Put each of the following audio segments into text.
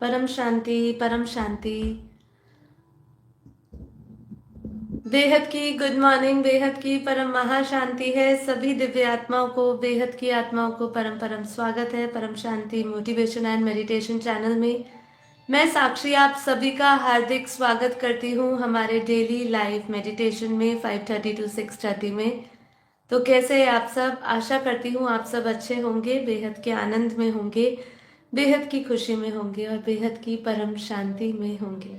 परम शांति, परम शांति। बेहद की गुड मॉर्निंग, बेहद की परम महाशांति है। सभी दिव्य आत्माओं को, बेहद की आत्माओं को परम परम स्वागत है परम शांति मोटिवेशन एंड मेडिटेशन चैनल में। मैं साक्षी आप सभी का हार्दिक स्वागत करती हूँ हमारे डेली लाइव मेडिटेशन में 5:30 to 6:30 में। तो कैसे हैं आप सब? आशा करती हूँ आप सब अच्छे होंगे, बेहद के आनंद में होंगे, बेहद की खुशी में होंगे और बेहद की परम शांति में होंगे।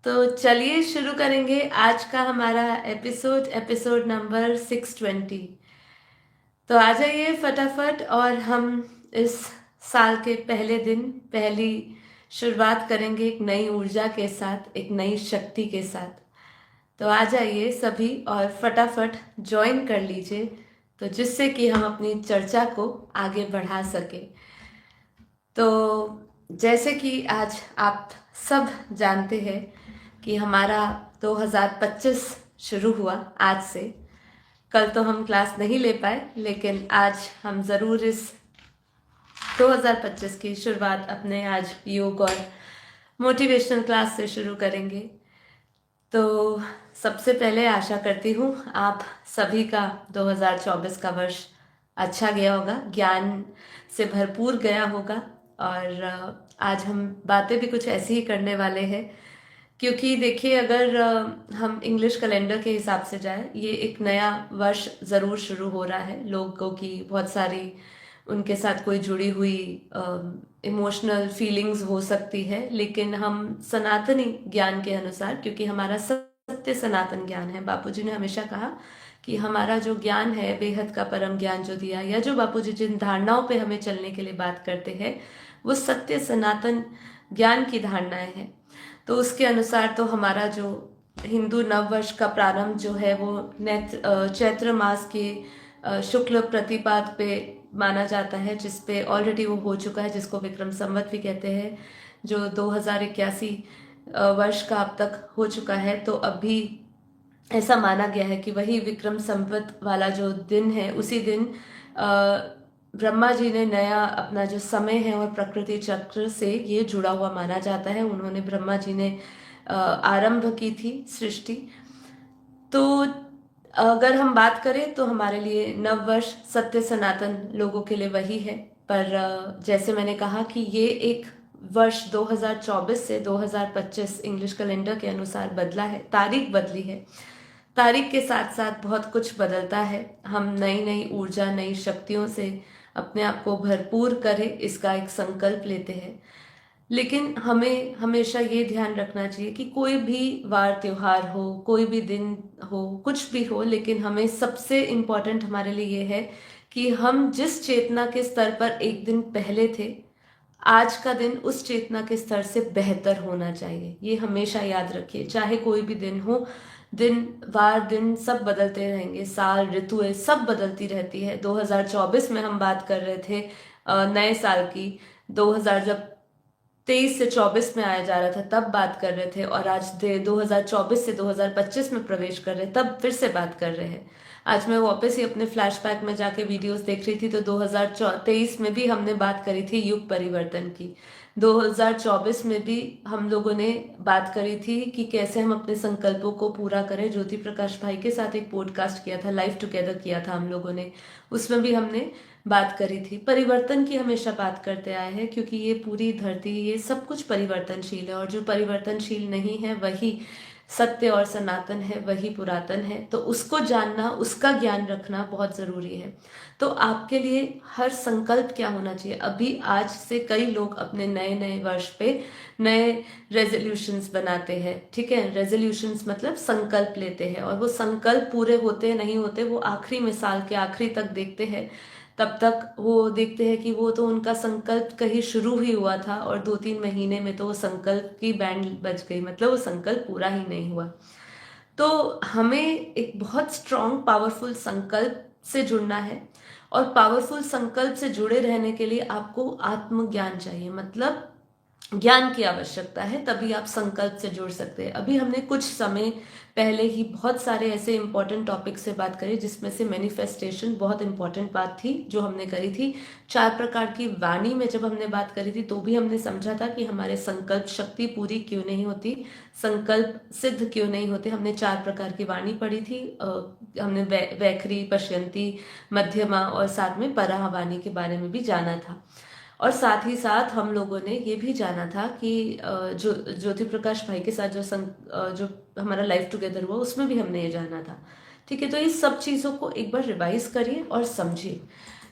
तो चलिए शुरू करेंगे आज का हमारा एपिसोड नंबर 620। तो आ जाइए फटाफट और हम इस साल के पहले दिन पहली शुरुआत करेंगे एक नई ऊर्जा के साथ, एक नई शक्ति के साथ। तो आ जाइए सभी और फटाफट ज्वाइन कर लीजिए, तो जिससे कि हम अपनी चर्चा को आगे बढ़ा सके। तो जैसे कि आज आप सब जानते हैं कि हमारा 2025 शुरू हुआ आज से। कल तो हम क्लास नहीं ले पाए, लेकिन आज हम ज़रूर इस 2025 की शुरुआत अपने आज योग और मोटिवेशनल क्लास से शुरू करेंगे। तो सबसे पहले आशा करती हूँ आप सभी का 2024 का वर्ष अच्छा गया होगा, ज्ञान से भरपूर गया होगा। और आज हम बातें भी कुछ ऐसी ही करने वाले हैं, क्योंकि देखिए अगर हम इंग्लिश कैलेंडर के हिसाब से जाए, ये एक नया वर्ष ज़रूर शुरू हो रहा है। लोगों की बहुत सारी उनके साथ कोई जुड़ी हुई इमोशनल फीलिंग्स हो सकती है, लेकिन हम सनातनी ज्ञान के अनुसार, क्योंकि हमारा सत्य सनातन ज्ञान है, बापूजी ने हमेशा कहा कि हमारा जो ज्ञान है, बेहद का परम ज्ञान जो दिया, या जो बापूजी जिन धारणाओं पे हमें चलने के लिए बात करते हैं, वो सत्य सनातन ज्ञान की धारणाएं हैं। तो उसके अनुसार तो हमारा जो हिंदू नववर्ष का प्रारंभ जो है वो चैत्र मास के शुक्ल प्रतिपाद पे माना जाता है, जिसपे ऑलरेडी वो हो चुका है, जिसको विक्रम संवत भी कहते हैं, जो 2081 वर्ष का अब तक हो चुका है। तो अभी ऐसा माना गया है कि वही विक्रम संवत वाला जो दिन है, उसी दिन ब्रह्मा जी ने नया अपना जो समय है और प्रकृति चक्र से ये जुड़ा हुआ माना जाता है। उन्होंने ब्रह्मा जी ने आरंभ की थी सृष्टि। तो अगर हम बात करें तो हमारे लिए नववर्ष सत्य सनातन लोगों के लिए वही है। पर जैसे मैंने कहा कि ये एक वर्ष 2024 से 2025 इंग्लिश कैलेंडर के अनुसार बदला है, तारीख बदली है। तारीख के साथ साथ बहुत कुछ बदलता है। हम नई नई ऊर्जा, नई शक्तियों से अपने आप को भरपूर करें, इसका एक संकल्प लेते हैं। लेकिन हमें हमेशा ये ध्यान रखना चाहिए कि कोई भी वार त्योहार हो, कोई भी दिन हो, कुछ भी हो, लेकिन हमें सबसे इम्पोर्टेंट हमारे लिए ये है कि हम जिस चेतना के स्तर पर एक दिन पहले थे, आज का दिन उस चेतना के स्तर से बेहतर होना चाहिए। ये हमेशा याद रखिए, चाहे कोई भी दिन हो। दिन वार दिन सब बदलते रहेंगे, साल ऋतुएं सब बदलती रहती है। 2024 में हम बात कर रहे थे नए साल की। 2000 जब 23 से 24 में आया जा रहा था तब बात कर रहे थे, और आज 2024 से 2025 में प्रवेश कर रहे हैं तब फिर से बात कर रहे हैं। आज मैं वापस ही अपने फ्लैशबैक में जाके वीडियोस देख रही थी, तो 2023 में भी हमने बात करी थी युग परिवर्तन की। 2024 में भी हम लोगों ने बात करी थी कि कैसे हम अपने संकल्पों को पूरा करें। ज्योति प्रकाश भाई के साथ एक पॉडकास्ट किया था, लाइव टुगेदर किया था हम लोगों ने, उसमें भी हमने बात करी थी। परिवर्तन की हमेशा बात करते आए हैं, क्योंकि ये पूरी धरती, ये सब कुछ परिवर्तनशील है, और जो परिवर्तनशील नहीं है वही सत्य और सनातन है, वही पुरातन है। तो उसको जानना, उसका ज्ञान रखना बहुत जरूरी है। तो आपके लिए हर संकल्प क्या होना चाहिए? अभी आज से कई लोग अपने नए नए वर्ष पे नए रेजोल्यूशंस बनाते हैं, ठीक है। रेजोल्यूशंस मतलब संकल्प लेते हैं, और वो संकल्प पूरे होते नहीं होते, वो आखिरी में साल के आखिरी तक देखते हैं। तब तक वो देखते हैं कि वो तो उनका संकल्प कहीं शुरू ही हुआ था, और 2-3 महीने में तो वो संकल्प की बैंड बज गई, मतलब वो संकल्प पूरा ही नहीं हुआ। तो हमें एक बहुत स्ट्रॉन्ग पावरफुल संकल्प से जुड़ना है, और पावरफुल संकल्प से जुड़े रहने के लिए आपको आत्मज्ञान चाहिए। मतलब ज्ञान की आवश्यकता है, तभी आप संकल्प से जुड़ सकते हैं। अभी हमने कुछ समय पहले ही बहुत सारे ऐसे इंपॉर्टेंट टॉपिक से बात करी, जिसमें से मैनिफेस्टेशन बहुत इंपॉर्टेंट बात थी जो हमने करी थी। 4 प्रकार की वाणी में जब हमने बात करी थी तो भी हमने समझा था कि हमारे संकल्प शक्ति पूरी क्यों नहीं होती, संकल्प सिद्ध क्यों नहीं होते। हमने 4 प्रकार की वाणी पढ़ी थी। हमने वैखरी, पश्यंती, मध्यमा और साथ में पराह वाणी के बारे में भी जाना था। और साथ ही साथ हम लोगों ने ये भी जाना था कि जो ज्योति प्रकाश भाई के साथ जो हमारा लाइफ टुगेदर हुआ उसमें भी हमने ये जाना था। ठीक है, तो इस सब चीज़ों को एक बार रिवाइज करिए और समझिए।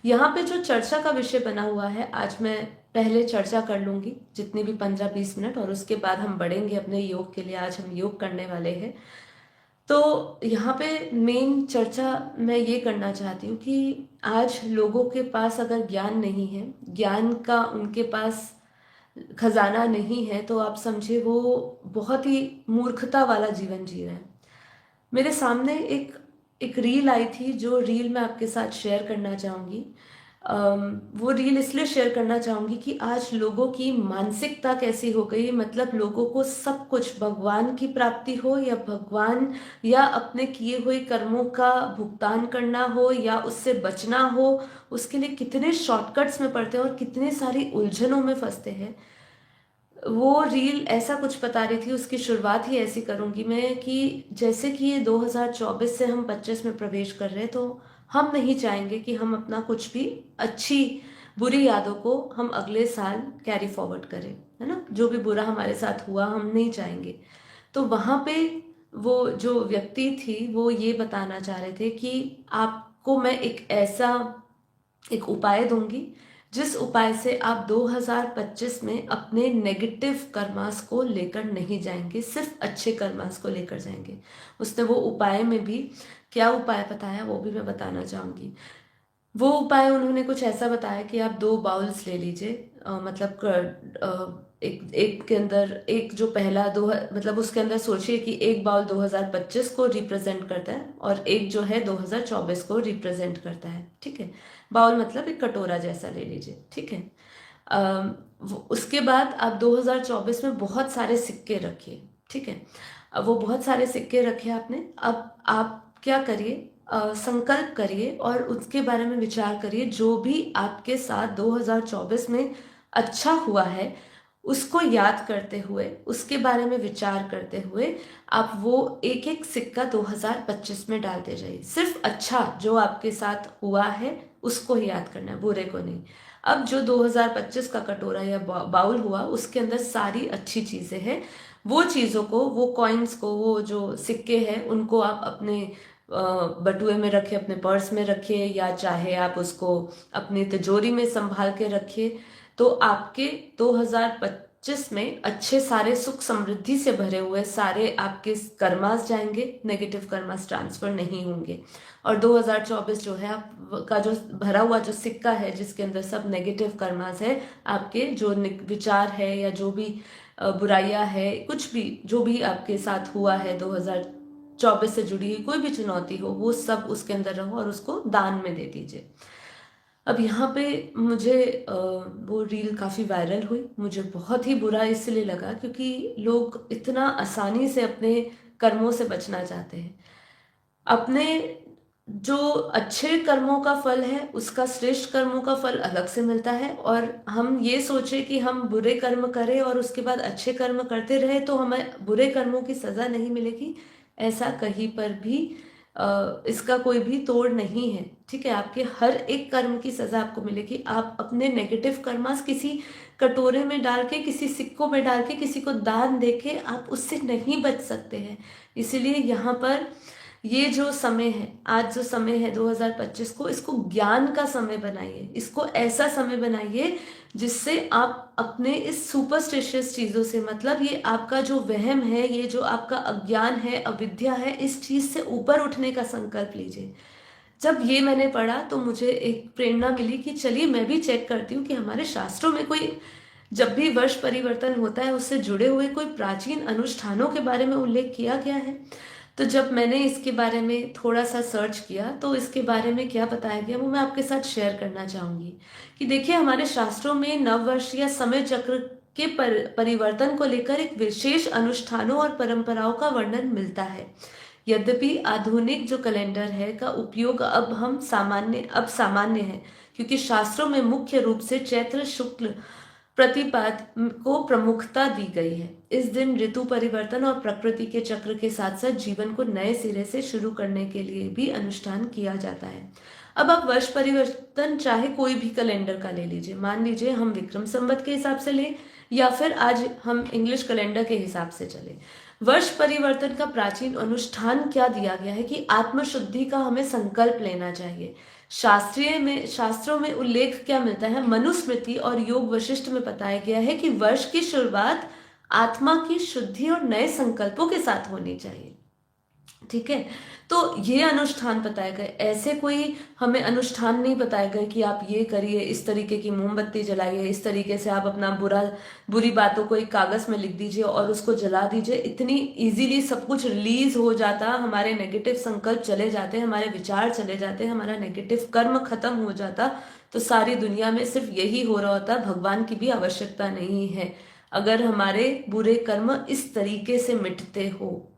यहाँ पे जो चर्चा का विषय बना हुआ है, आज मैं पहले चर्चा कर लूंगी जितनी भी 15-20 मिनट, और उसके बाद हम बढ़ेंगे अपने योग के लिए। आज हम योग करने वाले हैं। तो यहाँ पे मेन चर्चा मैं ये करना चाहती हूँ कि आज लोगों के पास अगर ज्ञान नहीं है, ज्ञान का उनके पास खजाना नहीं है, तो आप समझे वो बहुत ही मूर्खता वाला जीवन जी रहे हैं। मेरे सामने एक एक रील आई थी, जो रील मैं आपके साथ शेयर करना चाहूँगी। वो रील इसलिए शेयर करना चाहूँगी कि आज लोगों की मानसिकता कैसी हो गई। मतलब लोगों को सब कुछ, भगवान की प्राप्ति हो या भगवान या अपने किए हुए कर्मों का भुगतान करना हो या उससे बचना हो, उसके लिए कितने शॉर्टकट्स में पड़ते हैं और कितने सारी उलझनों में फंसते हैं। वो रील ऐसा कुछ बता रही थी, उसकी शुरुआत ही ऐसी करूंगी मैं कि जैसे कि ये 2024 से हम 25 में प्रवेश कर रहे हैं, तो हम नहीं चाहेंगे कि हम अपना कुछ भी अच्छी बुरी यादों को हम अगले साल कैरी फॉरवर्ड करें, है ना। जो भी बुरा हमारे साथ हुआ हम नहीं चाहेंगे। तो वहां पे वो जो व्यक्ति थी वो ये बताना चाह रहे थे कि आपको मैं एक उपाय दूंगी, जिस उपाय से आप 2025 में अपने नेगेटिव कर्मास को लेकर नहीं जाएंगे, सिर्फ अच्छे कर्मास को लेकर जाएंगे। उसने वो उपाय में भी क्या उपाय बताया वो भी मैं बताना चाहूंगी। वो उपाय उन्होंने कुछ ऐसा बताया कि आप 2 बाउल्स ले लीजिए। मतलब एक एक के अंदर एक जो पहला दो, मतलब उसके अंदर सोचिए कि एक बाउल 2025 को रिप्रेजेंट करता है और एक जो है 2024 को रिप्रेजेंट करता है। ठीक है, बाउल मतलब एक कटोरा जैसा ले लीजिए। ठीक है। उसके बाद आप 2024 में बहुत सारे सिक्के रखिए। ठीक है, अब वो बहुत सारे सिक्के रखे आपने। अब आप क्या करिए, संकल्प करिए और उसके बारे में विचार करिए। जो भी आपके साथ 2024 में अच्छा हुआ है उसको याद करते हुए, उसके बारे में विचार करते हुए आप वो एक एक सिक्का 2025 में डालते जाइए। सिर्फ अच्छा जो आपके साथ हुआ है उसको ही याद करना है, बुरे को नहीं। अब जो 2025 का कटोरा या बाउल हुआ उसके अंदर सारी अच्छी चीजें हैं। वो चीजों को, वो कॉइन्स को, वो जो सिक्के हैं उनको आप अपने बटुए में रखिए, अपने पर्स में रखिए, या चाहे आप उसको अपनी तिजोरी में संभाल के रखिए। तो आपके 2025 में अच्छे सारे सुख समृद्धि से भरे हुए सारे आपके कर्मास जाएंगे, नेगेटिव कर्मास ट्रांसफर नहीं होंगे। और 2024 जो है आपका जो भरा हुआ जो सिक्का है जिसके अंदर सब नेगेटिव कर्मास है, आपके जो विचार है या जो भी बुराइयां है, कुछ भी जो भी आपके साथ हुआ है 2024 से जुड़ी हुई कोई भी चुनौती हो, वो सब उसके अंदर रहो और उसको दान में दे दीजिए। अब यहाँ पे मुझे वो रील काफ़ी वायरल हुई। मुझे बहुत ही बुरा इसलिए लगा क्योंकि लोग इतना आसानी से अपने कर्मों से बचना चाहते हैं। अपने जो अच्छे कर्मों का फल है उसका, श्रेष्ठ कर्मों का फल अलग से मिलता है, और हम ये सोचे कि हम बुरे कर्म करें और उसके बाद अच्छे कर्म करते रहे तो हमें बुरे कर्मों की सजा नहीं मिलेगी, ऐसा कहीं पर भी इसका कोई भी तोड़ नहीं है। ठीक है, आपके हर एक कर्म की सजा आपको मिलेगी। आप अपने नेगेटिव कर्मास किसी कटोरे में डाल के, किसी सिक्कों में डाल के, किसी को दान दे के आप उससे नहीं बच सकते हैं। इसीलिए यहाँ पर ये जो समय है, आज जो समय है 2025 को, इसको ज्ञान का समय बनाइए। इसको ऐसा समय बनाइए जिससे आप अपने इस सुपरस्टिशियस चीजों से, मतलब ये आपका जो वहम है, ये जो आपका अज्ञान है, अविद्या है, इस चीज से ऊपर उठने का संकल्प लीजिए। जब ये मैंने पढ़ा तो मुझे एक प्रेरणा मिली कि चलिए मैं भी चेक करती हूँ कि हमारे शास्त्रों में कोई, जब भी वर्ष परिवर्तन होता है उससे जुड़े हुए कोई प्राचीन अनुष्ठानों के बारे में उल्लेख किया गया है। तो जब मैंने इसके बारे में थोड़ा सा सर्च किया तो इसके बारे में क्या बताया गया वो मैं आपके साथ शेयर करना चाहूंगी। कि देखिए, हमारे शास्त्रों में नववर्ष या समय चक्र के परिवर्तन को लेकर एक विशेष अनुष्ठानों और परंपराओं का वर्णन मिलता है। यद्यपि आधुनिक जो कैलेंडर है का उपयोग अब सामान्य है, क्योंकि शास्त्रों में मुख्य रूप से चैत्र शुक्ल प्रतिपाद को प्रमुखता दी गई है। इस दिन ऋतु परिवर्तन और प्रकृति के चक्र के साथ साथ जीवन को नए सिरे से शुरू करने के लिए भी अनुष्ठान किया जाता है। अब आप वर्ष परिवर्तन चाहे कोई भी कैलेंडर का ले लीजिए, मान लीजिए हम विक्रम संवत के हिसाब से लें या फिर आज हम इंग्लिश कैलेंडर के हिसाब से चले। वर्ष परिवर्तन का प्राचीन अनुष्ठान क्या दिया गया है कि आत्मशुद्धि का हमें संकल्प लेना चाहिए। शास्त्रों में उल्लेख क्या मिलता है, मनुस्मृति और योग वशिष्ठ में बताया गया है कि वर्ष की शुरुआत आत्मा की शुद्धि और नए संकल्पों के साथ होनी चाहिए। ठीक है, तो ये अनुष्ठान बताए गए, ऐसे कोई हमें अनुष्ठान नहीं बताए गए कि आप ये करिए, इस तरीके की मोमबत्ती जलाइए, इस तरीके से आप अपना बुरी बातों को एक कागज में लिख दीजिए और उसको जला दीजिए। इतनी इजीली सब कुछ रिलीज हो जाता, हमारे नेगेटिव संकल्प चले जाते, हमारे विचार चले जाते, हमारा नेगेटिव कर्म खत्म हो जाता, तो सारी दुनिया में सिर्फ यही हो रहा होता, भगवान की भी आवश्यकता नहीं है। अगर हमारे बुरे कर्म इस तरीके से मिटते हो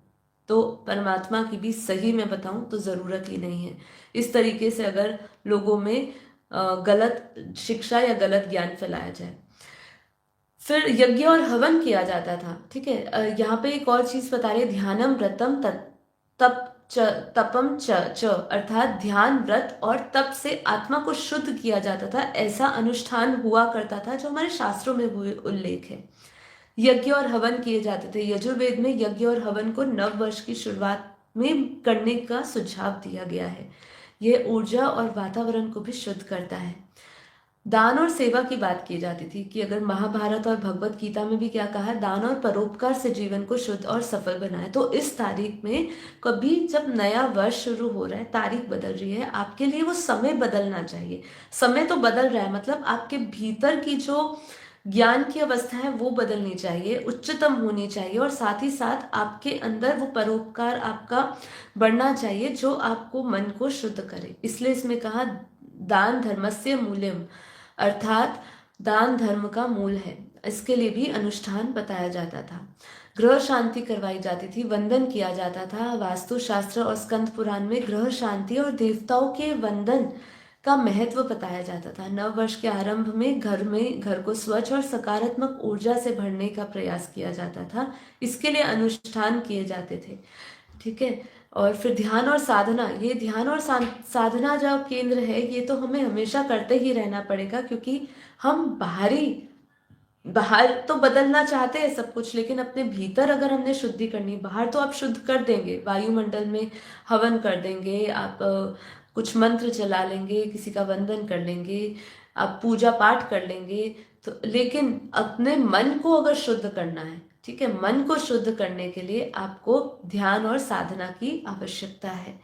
तो परमात्मा की भी सही में बताऊं तो जरूरत ही नहीं है। इस तरीके से अगर लोगों में गलत शिक्षा या गलत ज्ञान फैलाया जाए। फिर यज्ञ और हवन किया जाता था। ठीक है, यहाँ पे एक और चीज बता रहे, ध्यानम व्रतम तपम च अर्थात ध्यान व्रत और तप से आत्मा को शुद्ध किया जाता था। ऐसा अनुष्ठान हुआ करता था जो हमारे शास्त्रों में उल्लेख है। यज्ञ और हवन किए जाते थे। यजुर्वेद में यज्ञ और हवन को नव वर्ष की शुरुआत में करने का सुझाव दिया गया है। यह ऊर्जा और वातावरण को भी शुद्ध करता है। दान और सेवा की बात की जाती थी कि अगर महाभारत और भगवत गीता में भी क्या कहा, दान और परोपकार से जीवन को शुद्ध और सफल बनाए। तो इस तारीख में कभी जब नया वर्ष शुरू हो रहा है, तारीख बदल रही है, आपके लिए वो समय बदलना चाहिए। समय तो बदल रहा है, मतलब आपके भीतर की जो ज्ञान की अवस्था है वो बदलनी चाहिए, उच्चतम होनी चाहिए, और साथ ही साथ आपके अंदर वो परोपकार आपका बढ़ना चाहिए जो आपको मन को शुद्ध करे। इसलिए इसमें कहा दान धर्मस्य मूल्यम, अर्थात दान धर्म का मूल है। इसके लिए भी अनुष्ठान बताया जाता था। ग्रह शांति करवाई जाती थी, वंदन किया जाता था। वास्तु शास्त्र और स्कंद पुराण में ग्रह शांति और देवताओं के वंदन का महत्व बताया जाता था। नव वर्ष के आरंभ में घर को स्वच्छ और सकारात्मक ऊर्जा से भरने का प्रयास किया जाता था। इसके लिए अनुष्ठान किए जाते थे। ठीक है, और फिर ध्यान और साधना, ये ध्यान और साधना जो केंद्र है, ये तो हमें हमेशा करते ही रहना पड़ेगा, क्योंकि हम बाहर तो बदलना चाहते हैं सब कुछ, लेकिन अपने भीतर अगर हमने शुद्धि करनी, बाहर तो आप शुद्ध कर देंगे, वायुमंडल में हवन कर देंगे, आप कुछ मंत्र चला लेंगे, किसी का वंदन कर लेंगे, आप पूजा पाठ कर लेंगे, तो लेकिन अपने मन को अगर शुद्ध करना है, ठीक है, मन को शुद्ध करने के लिए आपको ध्यान और साधना की आवश्यकता है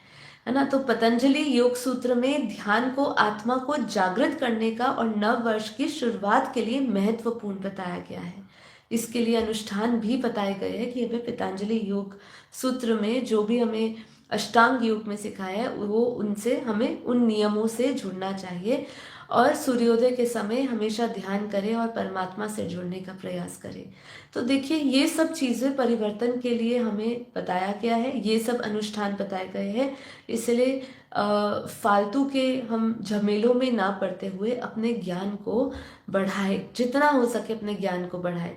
ना। तो पतंजलि योग सूत्र में ध्यान को आत्मा को जागृत करने का और नव वर्ष की शुरुआत के लिए महत्वपूर्ण बताया गया है। इसके लिए अनुष्ठान भी बताए गए हैं कि हमें पतंजलि योग सूत्र में जो भी हमें अष्टांग योग में सिखाया है वो उनसे हमें उन नियमों से जुड़ना चाहिए, और सूर्योदय के समय हमेशा ध्यान करें और परमात्मा से जुड़ने का प्रयास करें। तो देखिए, ये सब चीज़ें परिवर्तन के लिए हमें बताया गया है, ये सब अनुष्ठान बताए गए हैं। इसलिए फालतू के हम झमेलों में ना पड़ते हुए अपने ज्ञान को बढ़ाए, जितना हो सके अपने ज्ञान को बढ़ाए।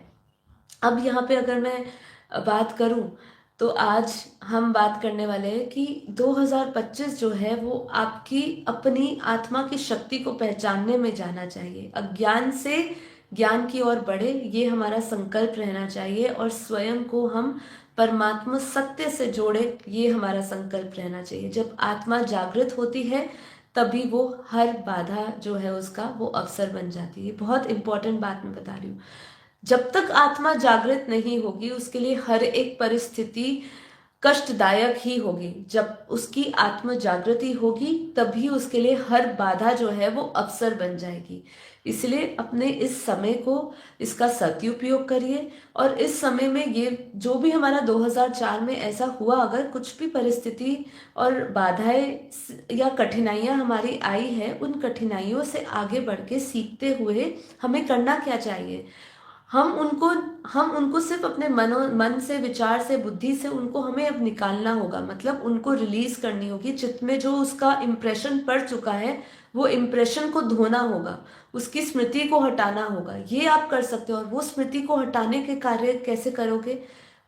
अब यहाँ पे अगर मैं बात करूँ तो आज हम बात करने वाले हैं कि 2025 जो है वो आपकी अपनी आत्मा की शक्ति को पहचानने में जाना चाहिए। अज्ञान से ज्ञान की ओर बढ़े, ये हमारा संकल्प रहना चाहिए, और स्वयं को हम परमात्मा सत्य से जोड़े, ये हमारा संकल्प रहना चाहिए। जब आत्मा जागृत होती है तभी वो हर बाधा जो है उसका वो अवसर बन जाती है। बहुत इंपॉर्टेंट बात मैं बता रही हूँ, जब तक आत्मा जागृत नहीं होगी उसके लिए हर एक परिस्थिति कष्टदायक ही होगी। जब उसकी आत्म जागृति होगी तभी उसके लिए हर बाधा जो है वो अवसर बन जाएगी। इसलिए अपने इस समय को, इसका सदुपयोग करिए, और इस समय में ये जो भी हमारा 2004 में ऐसा हुआ, अगर कुछ भी परिस्थिति और बाधाएं या कठिनाइयां हमारी आई है, उन कठिनाइयों से आगे बढ़ के सीखते हुए हमें करना क्या चाहिए, हम उनको सिर्फ अपने मन से, विचार से, बुद्धि से उनको हमें अब निकालना होगा, मतलब उनको रिलीज करनी होगी। चित्त में जो उसका इम्प्रेशन पड़ चुका है वो इम्प्रेशन को धोना होगा, उसकी स्मृति को हटाना होगा। ये आप कर सकते हो। और वो स्मृति को हटाने के कार्य कैसे करोगे?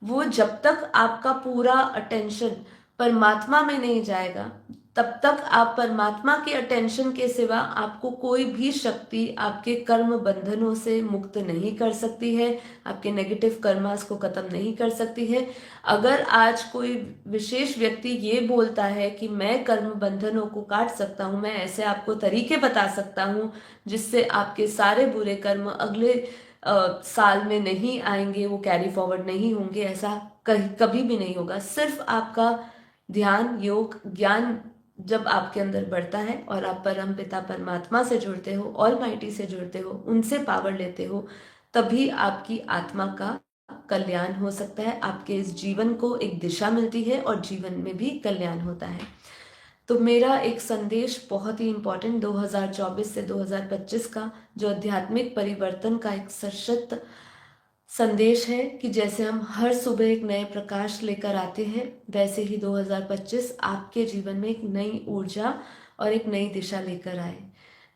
वो जब तक आपका पूरा अटेंशन परमात्मा में नहीं जाएगा, तब तक आप परमात्मा के अटेंशन के सिवा आपको कोई भी शक्ति आपके कर्म बंधनों से मुक्त नहीं कर सकती है, आपके नेगेटिव कर्मास को खत्म नहीं कर सकती है। अगर आज कोई विशेष व्यक्ति ये बोलता है कि मैं कर्म बंधनों को काट सकता हूँ, मैं ऐसे आपको तरीके बता सकता हूँ जिससे आपके सारे बुरे कर्म अगले साल में नहीं आएंगे, वो कैरी फॉरवर्ड नहीं होंगे, ऐसा कभी भी नहीं होगा। सिर्फ आपका ध्यान, योग, ज्ञान जब आपके अंदर बढ़ता है और आप परम पिता परमात्मा से जुड़ते हो, ऑलमाइटी से जुड़ते हो, उनसे पावर लेते हो, तभी आपकी आत्मा का कल्याण हो सकता है, आपके इस जीवन को एक दिशा मिलती है और जीवन में भी कल्याण होता है। तो मेरा एक संदेश बहुत ही इम्पोर्टेंट 2024 से 2025 का, जो आध्यात्मिक परिवर्तन का एक सशक्त संदेश है कि जैसे हम हर सुबह एक नए प्रकाश लेकर आते हैं, वैसे ही 2025 आपके जीवन में एक नई ऊर्जा और एक नई दिशा लेकर आए।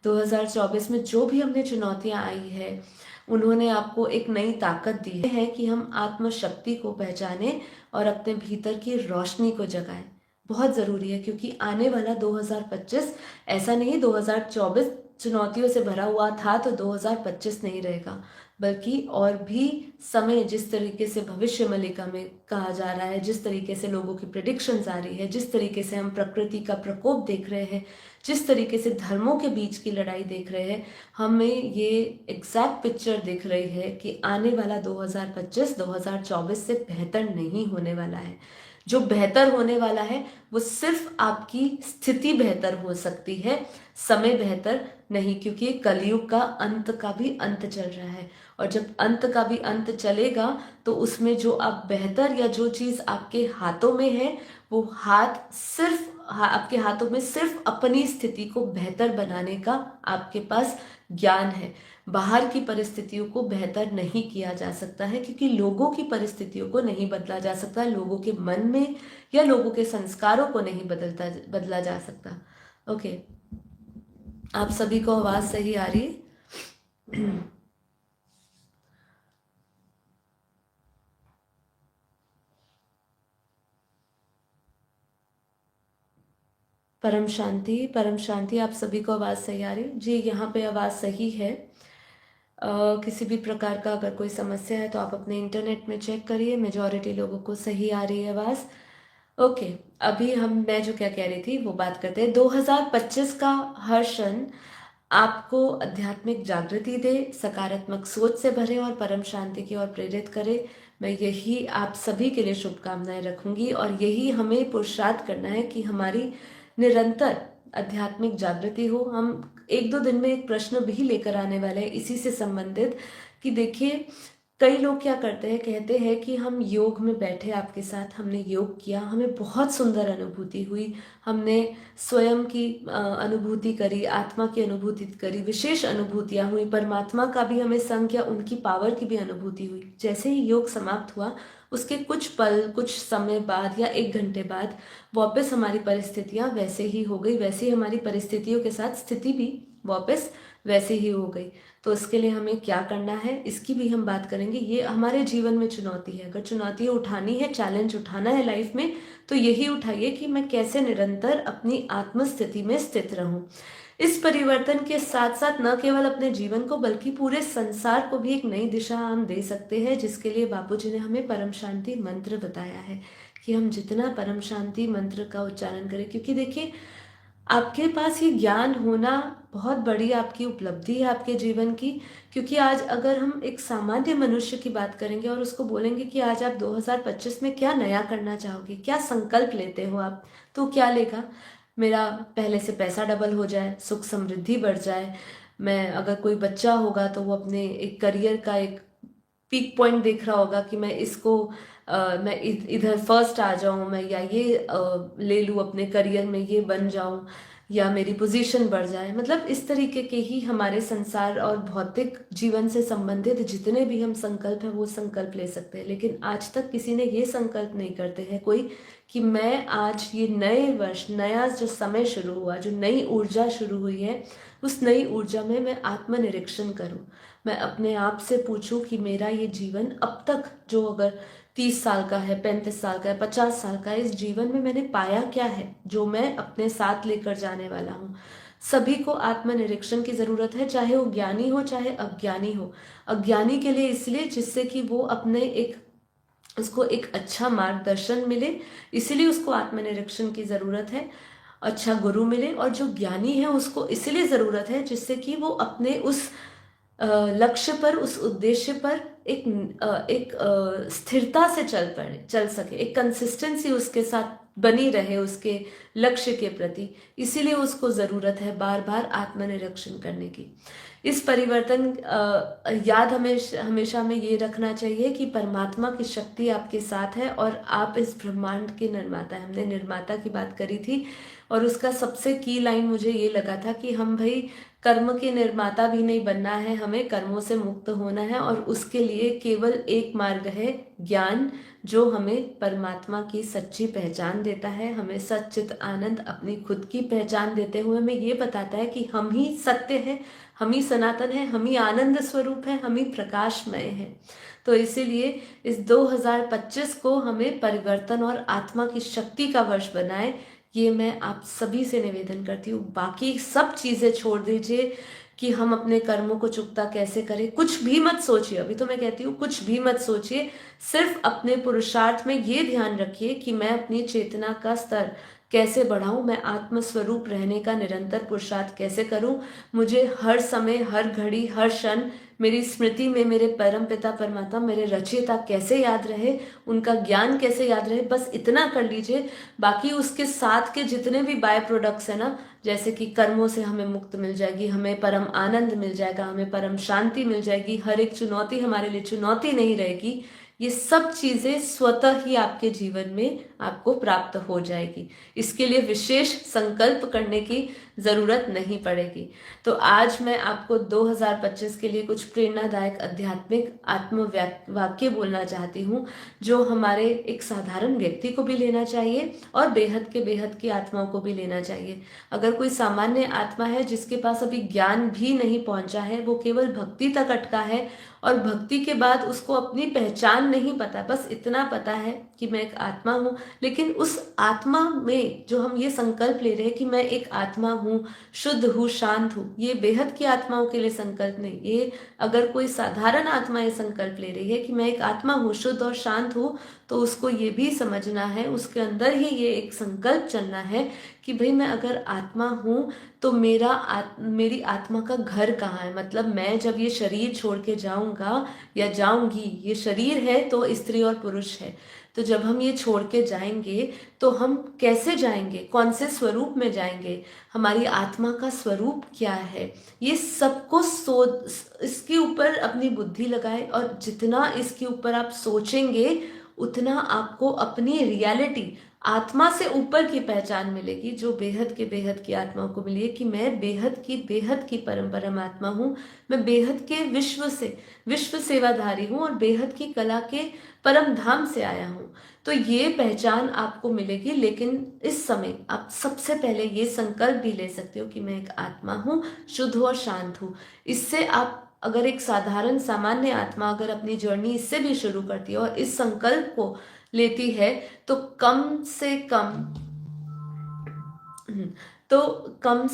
2024 में जो भी हमने चुनौतियां आई है, उन्होंने आपको एक नई ताकत दी है कि हम आत्मशक्ति को पहचानें और अपने भीतर की रोशनी को जगाएं। बहुत ज़रूरी है, क्योंकि आने वाला 2025 ऐसा नहीं 2024 चुनौतियों से भरा हुआ था तो 2025 नहीं रहेगा, बल्कि और भी समय, जिस तरीके से भविष्य मलिका में कहा जा रहा है, जिस तरीके से लोगों की प्रिडिक्शंस आ रही है, जिस तरीके से हम प्रकृति का प्रकोप देख रहे हैं, जिस तरीके से धर्मों के बीच की लड़ाई देख रहे हैं, हमें ये एग्जैक्ट पिक्चर दिख रही है कि आने वाला 2025 2024 से बेहतर नहीं होने वाला है। जो बेहतर होने वाला है वो सिर्फ आपकी स्थिति बेहतर हो सकती है, समय बेहतर नहीं, क्योंकि कलयुग का अंत का भी अंत चल रहा है। और जब अंत का भी अंत चलेगा तो उसमें जो आप बेहतर, या जो चीज़ आपके हाथों में है, वो हाथ सिर्फ आपके हाथों में सिर्फ अपनी स्थिति को बेहतर बनाने का आपके पास ज्ञान है। बाहर की परिस्थितियों को बेहतर नहीं किया जा सकता है, क्योंकि लोगों की परिस्थितियों को नहीं बदला जा सकता, लोगों के मन में या लोगों के संस्कारों को नहीं बदला जा सकता। ओके, आप सभी को आवाज सही आ रही है? परम शांति, परम शांति, आप सभी को आवाज़ सही आ रही? जी, यहाँ पे आवाज़ सही है। किसी भी प्रकार का अगर कोई समस्या है तो आप अपने इंटरनेट में चेक करिए। मेजॉरिटी लोगों को सही आ रही है आवाज़। ओके, अभी मैं जो क्या कह रही थी वो बात करते हैं। 2025 का हर क्षण आपको आध्यात्मिक जागृति दे, सकारात्मक सोच से भरे और परम शांति की ओर प्रेरित करे। मैं यही आप सभी के लिए शुभकामनाएं रखूंगी, और यही हमें पुरुषार्थ करना है कि हमारी निरंतर आध्यात्मिक जागृति हो। हम एक दो दिन में एक प्रश्न भी लेकर आने वाले हैं इसी से संबंधित, कि देखिए कई लोग क्या करते हैं, कहते हैं कि हम योग में बैठे आपके साथ, हमने योग किया, हमें बहुत सुंदर अनुभूति हुई, हमने स्वयं की अनुभूति करी, आत्मा की अनुभूति करी, विशेष अनुभूतियां हुई, परमात्मा का भी हमें संग या उनकी पावर की भी अनुभूति हुई। जैसे ही योग समाप्त हुआ, उसके कुछ पल, कुछ समय बाद या एक घंटे बाद वापस हमारी परिस्थितियां वैसे ही हो गई, वैसे ही हमारी परिस्थितियों के साथ स्थिति भी वापस वैसे ही हो गई। तो इसके लिए हमें क्या करना है, इसकी भी हम बात करेंगे। ये हमारे जीवन में चुनौती है, अगर चुनौती उठानी है, चैलेंज उठाना है लाइफ में, तो यही उठाइए कि मैं कैसे निरंतर अपनी आत्मस्थिति में स्थित रहूं। इस परिवर्तन के साथ साथ न केवल अपने जीवन को बल्कि पूरे संसार को भी एक नई दिशा हम दे सकते हैं, जिसके लिए बापूजी ने हमें परम शांति मंत्र बताया है कि हम जितना परम शांति मंत्र का उच्चारण करें, क्योंकि देखिए आपके पास ये ज्ञान होना बहुत बड़ी आपकी उपलब्धि है आपके जीवन की। क्योंकि आज अगर हम एक सामान्य मनुष्य की बात करेंगे और उसको बोलेंगे कि आज आप 2025 में क्या नया करना चाहोगे, क्या संकल्प लेते हो आप, तो क्या लेगा? मेरा पहले से पैसा डबल हो जाए, सुख समृद्धि बढ़ जाए, मैं, अगर कोई बच्चा होगा तो वो अपने एक करियर का एक पीक पॉइंट देख रहा होगा कि मैं इसको मैं इधर फर्स्ट आ जाऊं, मैं, या ये ले लूं अपने करियर में, ये बन जाऊं, या मेरी पोजीशन बढ़ जाए। मतलब इस तरीके के ही हमारे संसार और भौतिक जीवन से संबंधित जितने भी हम संकल्प हैं वो संकल्प ले सकते हैं। लेकिन आज तक किसी ने ये संकल्प नहीं करते हैं कोई कि मैं आज ये नए वर्ष, नया जो समय शुरू हुआ, जो नई ऊर्जा शुरू हुई है, उस नई ऊर्जा में मैं आत्मनिरीक्षण करूं। मैं अपने आप से पूछूं कि मेरा ये जीवन अब तक जो अगर 30 साल का है, 35 साल का है, 50 साल का है, इस जीवन में मैंने पाया क्या है जो मैं अपने साथ लेकर जाने वाला हूँ। सभी को आत्मनिरीक्षण की जरूरत है, चाहे वो ज्ञानी हो चाहे अज्ञानी हो। अज्ञानी के लिए इसलिए जिससे कि वो अपने उसको एक अच्छा मार्गदर्शन मिले, इसीलिए उसको आत्मनिरीक्षण की जरूरत है, अच्छा गुरु मिले। और जो ज्ञानी है उसको इसलिए जरूरत है जिससे कि वो अपने उस लक्ष्य पर, उस उद्देश्य पर एक स्थिरता से चल सके, एक कंसिस्टेंसी उसके साथ बनी रहे उसके लक्ष्य के प्रति। इसीलिए उसको जरूरत है बार बार आत्मनिरीक्षण करने की। इस परिवर्तन याद हमेशा में ये रखना चाहिए कि परमात्मा की शक्ति आपके साथ है और आप इस ब्रह्मांड के निर्माता हैं। हमने निर्माता की बात करी थी और उसका सबसे की लाइन मुझे ये लगा था कि हम भाई कर्म के निर्माता भी नहीं बनना है, हमें कर्मों से मुक्त होना है। और उसके लिए केवल एक मार्ग है, ज्ञान, जो हमें परमात्मा की सच्ची पहचान देता है, हमें सच्चित आनंद अपनी खुद की पहचान देते हुए हमें ये बताता है कि हम ही सत्य हैं, हम ही सनातन हैं, हम ही आनंद स्वरूप हैं, हम ही प्रकाशमय हैं। तो इसीलिए इस 2025 को हमें परिवर्तन और आत्मा की शक्ति का वर्ष बनाए, ये मैं आप सभी से निवेदन करती हूँ। बाकी सब चीजें छोड़ दीजिए कि हम अपने कर्मों को चुकता कैसे करें, कुछ भी मत सोचिए। अभी तो मैं कहती हूँ कुछ भी मत सोचिए, सिर्फ अपने पुरुषार्थ में ये ध्यान रखिए कि मैं अपनी चेतना का स्तर कैसे बढ़ाऊं, मैं आत्मस्वरूप रहने का निरंतर पुरुषार्थ कैसे करूं, मुझे हर समय, हर घड़ी, हर क्षण मेरी स्मृति में मेरे परम पिता परमात्मा, मेरे रचयिता कैसे याद रहे, उनका ज्ञान कैसे याद रहे, बस इतना कर लीजिए। बाकी उसके साथ के जितने भी बाय प्रोडक्ट्स है ना, जैसे कि कर्मों से हमें मुक्त मिल जाएगी, हमें परम आनंद मिल जाएगा, हमें परम शांति मिल जाएगी, हर एक चुनौती हमारे लिए चुनौती नहीं रहेगी, ये सब चीजें स्वतः ही आपके जीवन में आपको प्राप्त हो जाएगी। इसके लिए विशेष संकल्प करने की जरूरत नहीं पड़ेगी। तो आज मैं आपको 2025 के लिए कुछ प्रेरणादायक आध्यात्मिक आत्म वाक्य बोलना चाहती हूँ, जो हमारे एक साधारण व्यक्ति को भी लेना चाहिए और बेहद की आत्माओं को भी लेना चाहिए। अगर कोई सामान्य आत्मा है जिसके पास अभी ज्ञान भी नहीं पहुंचा है, वो केवल भक्ति तक अटका है और भक्ति के बाद उसको अपनी पहचान नहीं पता, बस इतना पता है कि मैं एक आत्मा हूँ, लेकिन उस आत्मा में जो हम ये संकल्प ले रहे हैं कि मैं एक आत्मा हूँ, शुद्ध हूँ, शांत हूँ, ये बेहद की आत्माओं के लिए संकल्प नहीं। ये अगर कोई साधारण आत्मा ये संकल्प ले रही है कि मैं एक आत्मा हूँ, शुद्ध और शांत हूँ, तो उसको ये भी समझना है, उसके अंदर ही ये एक संकल्प चलना है कि भाई मैं अगर आत्मा हूँ तो मेरी आत्मा का घर कहाँ है। मतलब मैं जब ये शरीर छोड़ के जाऊंगा या जाऊंगी, ये शरीर है तो स्त्री और पुरुष है, तो जब हम ये छोड़ के जाएंगे तो हम कैसे जाएंगे, कौन से स्वरूप में जाएंगे, हमारी आत्मा का स्वरूप क्या है, ये सबको इसके ऊपर अपनी बुद्धि लगाए। और जितना इसके ऊपर आप सोचेंगे उतना आपको अपनी रियलिटी, आत्मा से ऊपर की पहचान मिलेगी, जो बेहद की आत्माओं को मिली है कि मैं बेहद की परम आत्मा हूँ, मैं बेहद के विश्व सेवाधारी हूँ और बेहद की कला के परम धाम से आया हूँ। तो ये पहचान आपको मिलेगी। लेकिन इस समय आप सबसे पहले ये संकल्प भी ले सकते हो कि मैं एक आत्मा हूँ, शुद्ध और शांत हूँ। इससे आप अगर एक साधारण सामान्य आत्मा अगर अपनी जर्नी इससे भी शुरू करती है और इस संकल्प को लेती है, तो कम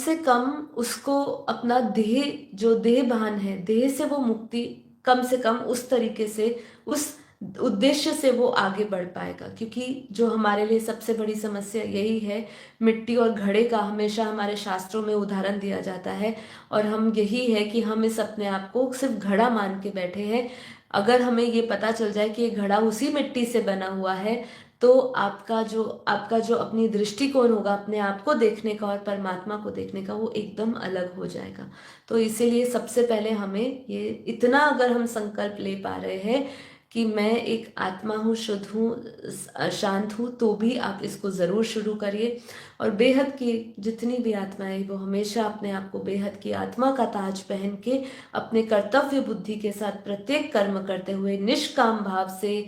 से कम उसको अपना देह, जो देह भान है, देह से वो मुक्ति कम से कम उस तरीके से, उस उद्देश्य से वो आगे बढ़ पाएगा। क्योंकि जो हमारे लिए सबसे बड़ी समस्या यही है, मिट्टी और घड़े का हमेशा हमारे शास्त्रों में उदाहरण दिया जाता है और हम यही है कि हम इस अपने आप को सिर्फ घड़ा मान के बैठे हैं। अगर हमें ये पता चल जाए कि ये घड़ा उसी मिट्टी से बना हुआ है, तो आपका जो अपनी दृष्टिकोण होगा अपने आप को देखने का और परमात्मा को देखने का, वो एकदम अलग हो जाएगा। तो इसीलिए सबसे पहले हमें ये इतना अगर हम संकल्प ले पा रहे हैं कि मैं एक आत्मा हूँ, शुद्ध हूँ, शांत हूँ, तो भी आप इसको ज़रूर शुरू करिए। और बेहद की जितनी भी आत्माएं, वो हमेशा अपने आप को बेहद की आत्मा का ताज पहन के अपने कर्तव्य बुद्धि के साथ प्रत्येक कर्म करते हुए निष्काम भाव से,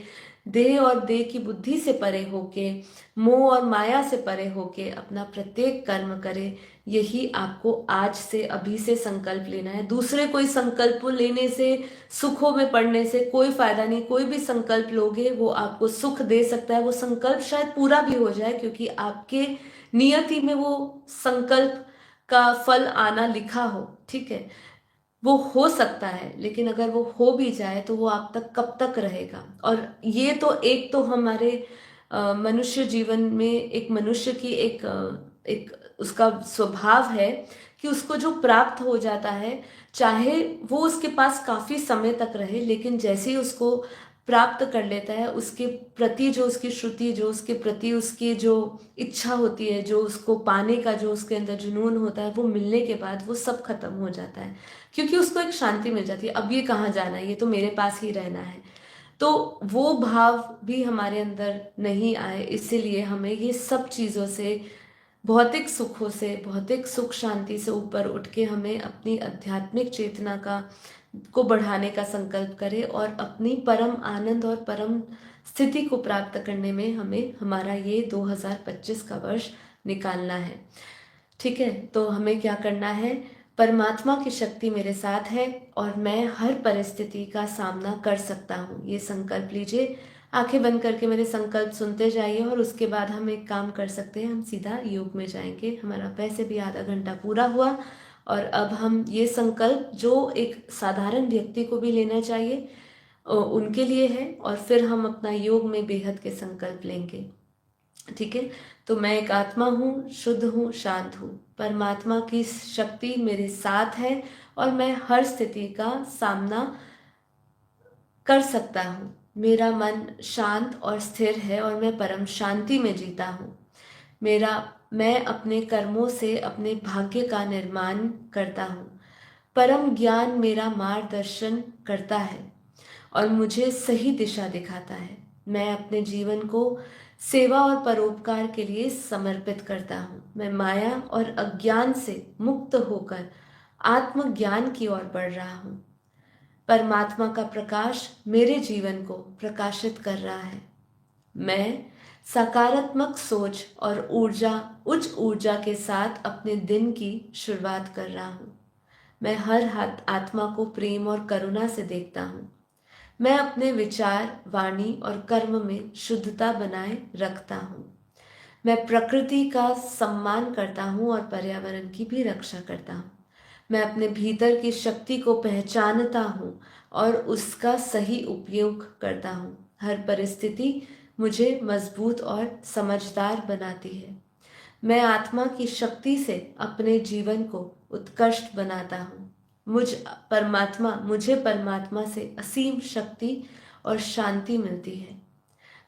देह और देह की बुद्धि से परे होके, मोह और माया से परे होके अपना प्रत्येक कर्म करे। यही आपको आज से, अभी से संकल्प लेना है। दूसरे कोई संकल्प लेने से, सुखों में पड़ने से कोई फायदा नहीं। कोई भी संकल्प लोगे वो आपको सुख दे सकता है, वो संकल्प शायद पूरा भी हो जाए, क्योंकि आपके नियति में वो संकल्प का फल आना लिखा हो, ठीक है, वो हो सकता है। लेकिन अगर वो हो भी जाए तो वो आप तक कब तक रहेगा। और ये तो एक तो हमारे मनुष्य जीवन में एक मनुष्य की एक उसका स्वभाव है कि उसको जो प्राप्त हो जाता है, चाहे वो उसके पास काफी समय तक रहे, लेकिन जैसे ही उसको प्राप्त कर लेता है, उसके प्रति जो उसकी श्रुति, जो उसके प्रति उसकी जो इच्छा होती है, जो उसको पाने का जो उसके अंदर जुनून होता है, वो मिलने के बाद वो सब खत्म हो जाता है, क्योंकि उसको एक शांति मिल जाती है। अब ये कहाँ जाना है, ये तो मेरे पास ही रहना है। तो वो भाव भी हमारे अंदर नहीं आए, इसीलिए हमें ये सब चीज़ों से, भौतिक सुखों से, भौतिक सुख शांति से ऊपर उठ के हमें अपनी आध्यात्मिक चेतना को बढ़ाने का संकल्प करें, और अपनी परम आनंद और परम स्थिति को प्राप्त करने में हमें हमारा ये 2025 का वर्ष निकालना है। ठीक है, तो हमें क्या करना है, परमात्मा की शक्ति मेरे साथ है और मैं हर परिस्थिति का सामना कर सकता हूँ, ये संकल्प लीजिए। आंखें बंद करके मेरे संकल्प सुनते जाइए, और उसके बाद हम एक काम कर सकते हैं, हम सीधा योग में जाएंगे। हमारा वैसे भी आधा घंटा पूरा हुआ, और अब हम ये संकल्प जो एक साधारण व्यक्ति को भी लेना चाहिए, उनके लिए है, और फिर हम अपना योग में बेहद के संकल्प लेंगे। ठीक है, तो मैं एक आत्मा हूँ, शुद्ध हूँ, शांत हूँ, परमात्मा की शक्ति मेरे साथ है, और मैं हर स्थिति का सामना कर सकता हूँ। मेरा मन शांत और स्थिर है, और मैं परम शांति में जीता हूँ। मैं अपने कर्मों से अपने भाग्य का निर्माण करता हूँ। परम ज्ञान मेरा मार्गदर्शन करता है और मुझे सही दिशा दिखाता है। मैं अपने जीवन को सेवा और परोपकार के लिए समर्पित करता हूँ। मैं माया और अज्ञान से मुक्त होकर आत्मज्ञान की ओर बढ़ रहा हूँ। परमात्मा का प्रकाश मेरे जीवन को प्रकाशित कर रहा है। मैं सकारात्मक सोच और उच्च ऊर्जा के साथ अपने दिन की शुरुआत कर रहा हूँ। मैं हर आत्मा को प्रेम और करुणा से देखता हूँ। मैं अपने विचार, वाणी और कर्म में शुद्धता बनाए रखता हूँ। मैं प्रकृति का सम्मान करता हूँ और पर्यावरण की भी रक्षा करता हूँ। मैं अपने भीतर की शक्ति को पहचानता हूँ और उसका सही उपयोग करता हूँ। हर परिस्थिति मुझे मजबूत और समझदार बनाती है। मैं आत्मा की शक्ति से अपने जीवन को उत्कृष्ट बनाता हूँ। मुझे परमात्मा से असीम शक्ति और शांति मिलती है।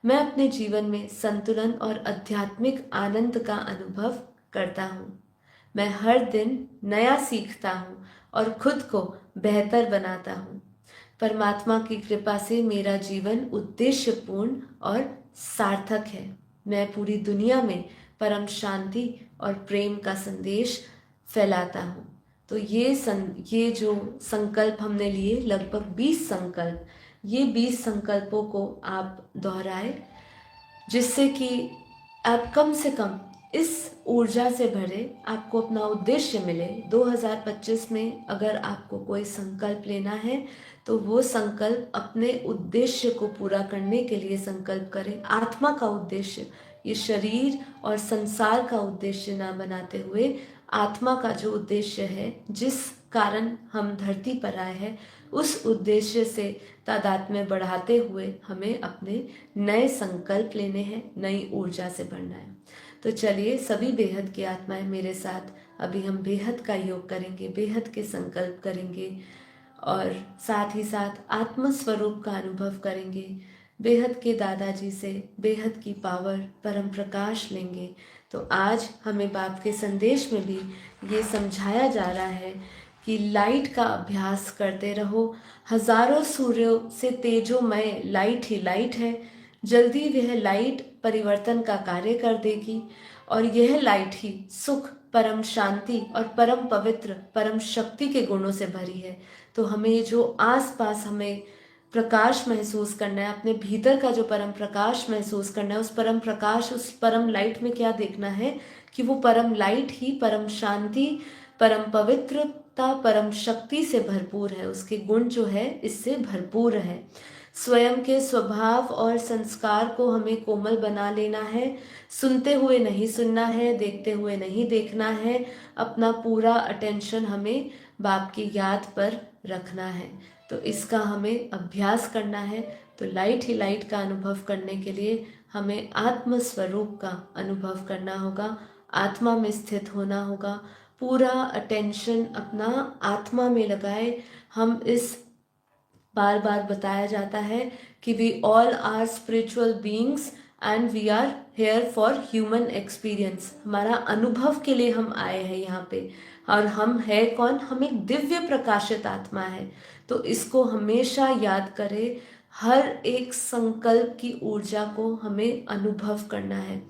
मैं अपने जीवन में संतुलन और आध्यात्मिक आनंद का अनुभव करता हूँ। मैं हर दिन नया सीखता हूँ और खुद को बेहतर बनाता हूँ। परमात्मा की कृपा से मेरा जीवन उद्देश्यपूर्ण और सार्थक है। मैं पूरी दुनिया में परम शांति और प्रेम का संदेश फैलाता हूँ। तो ये जो संकल्प हमने लिए, लगभग 20 संकल्प, ये 20 संकल्पों को आप दोहराए, जिससे कि आप कम से कम इस ऊर्जा से भरे, आपको अपना उद्देश्य मिले। 2025 में अगर आपको कोई संकल्प लेना है तो वो संकल्प अपने उद्देश्य को पूरा करने के लिए संकल्प करें। आत्मा का उद्देश्य, ये शरीर और संसार का उद्देश्य ना बनाते हुए, आत्मा का जो उद्देश्य है, जिस कारण हम धरती पर आए हैं, उस उद्देश्य से तादात्म्य बढ़ाते हुए हमें अपने नए संकल्प लेने हैं, नई ऊर्जा से भरना है। तो चलिए सभी बेहद की आत्माएं मेरे साथ, अभी हम बेहद का योग करेंगे, बेहद के संकल्प करेंगे, और साथ ही साथ आत्म स्वरूप का अनुभव करेंगे। बेहद के दादाजी से बेहद की पावर, परम प्रकाश लेंगे। तो आज हमें बाप के संदेश में भी ये समझाया जा रहा है कि लाइट का अभ्यास करते रहो। हजारों सूर्यों से तेजोमय लाइट ही लाइट है। जल्दी वह लाइट परिवर्तन का कार्य कर देगी और यह लाइट ही सुख, परम शांति और परम पवित्र, परम शक्ति के गुणों से भरी है। तो हमें जो आसपास हमें प्रकाश महसूस करना है, अपने भीतर का जो परम प्रकाश महसूस करना है, उस परम प्रकाश, उस परम लाइट में क्या देखना है कि वो परम लाइट ही परम शांति, परम पवित्रता, परम शक्ति से भरपूर है। उसके गुण जो है इससे भरपूर है। स्वयं के स्वभाव और संस्कार को हमें कोमल बना लेना है। सुनते हुए नहीं सुनना है, देखते हुए नहीं देखना है। अपना पूरा अटेंशन हमें बाप की याद पर रखना है। तो इसका हमें अभ्यास करना है। तो लाइट ही लाइट का अनुभव करने के लिए हमें आत्म स्वरूप का अनुभव करना होगा, आत्मा में स्थित होना होगा। पूरा अटेंशन अपना आत्मा में लगाए। हम इस बार बार बताया जाता है कि we all are spiritual beings and we are here for human experience. हमारा अनुभव के लिए हम आए हैं यहाँ पे। और हम है कौन? हम एक दिव्य प्रकाशित आत्मा है। तो इसको हमेशा याद करें। हर एक संकल्प की ऊर्जा को हमें अनुभव करना है।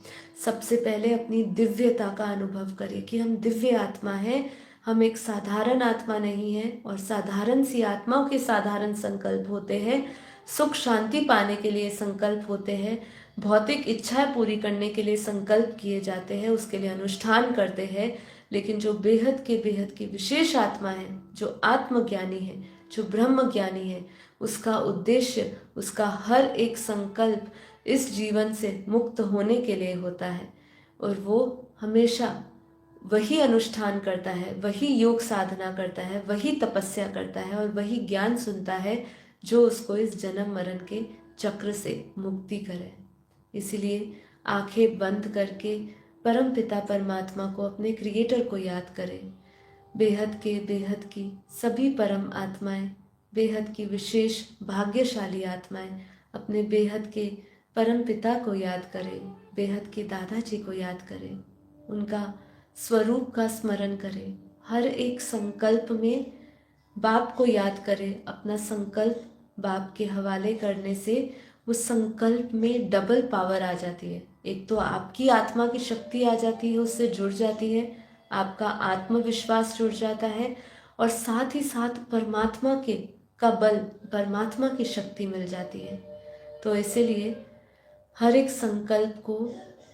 सबसे पहले अपनी दिव्यता का अनुभव करें कि हम दिव्य आत्मा हैं। हम एक साधारण आत्मा नहीं है। और साधारण सी आत्माओं के साधारण संकल्प होते हैं। सुख शांति पाने के लिए संकल्प होते हैं। भौतिक इच्छाएं पूरी करने के लिए संकल्प किए जाते हैं, उसके लिए अनुष्ठान करते हैं। लेकिन जो बेहद की विशेष आत्मा है, जो आत्मज्ञानी है, जो ब्रह्म ज्ञानी है, उसका उद्देश्य, उसका हर एक संकल्प इस जीवन से मुक्त होने के लिए होता है। और वो हमेशा वही अनुष्ठान करता है, वही योग साधना करता है, वही तपस्या करता है और वही ज्ञान सुनता है जो उसको इस जन्म मरण के चक्र से मुक्ति करे। इसीलिए आंखें बंद करके परम पिता परमात्मा को, अपने क्रिएटर को याद करें। बेहद की सभी परम आत्माएं, बेहद की विशेष भाग्यशाली आत्माएं अपने बेहद के परम पिता को याद करें, बेहद के दादाजी को याद करें, उनका स्वरूप का स्मरण करें। हर एक संकल्प में बाप को याद करें। अपना संकल्प बाप के हवाले करने से उस संकल्प में डबल पावर आ जाती है। एक तो आपकी आत्मा की शक्ति आ जाती है, उससे जुड़ जाती है, आपका आत्मविश्वास जुड़ जाता है और साथ ही साथ परमात्मा के का बल, परमात्मा की शक्ति मिल जाती है। तो इसीलिए हर एक संकल्प को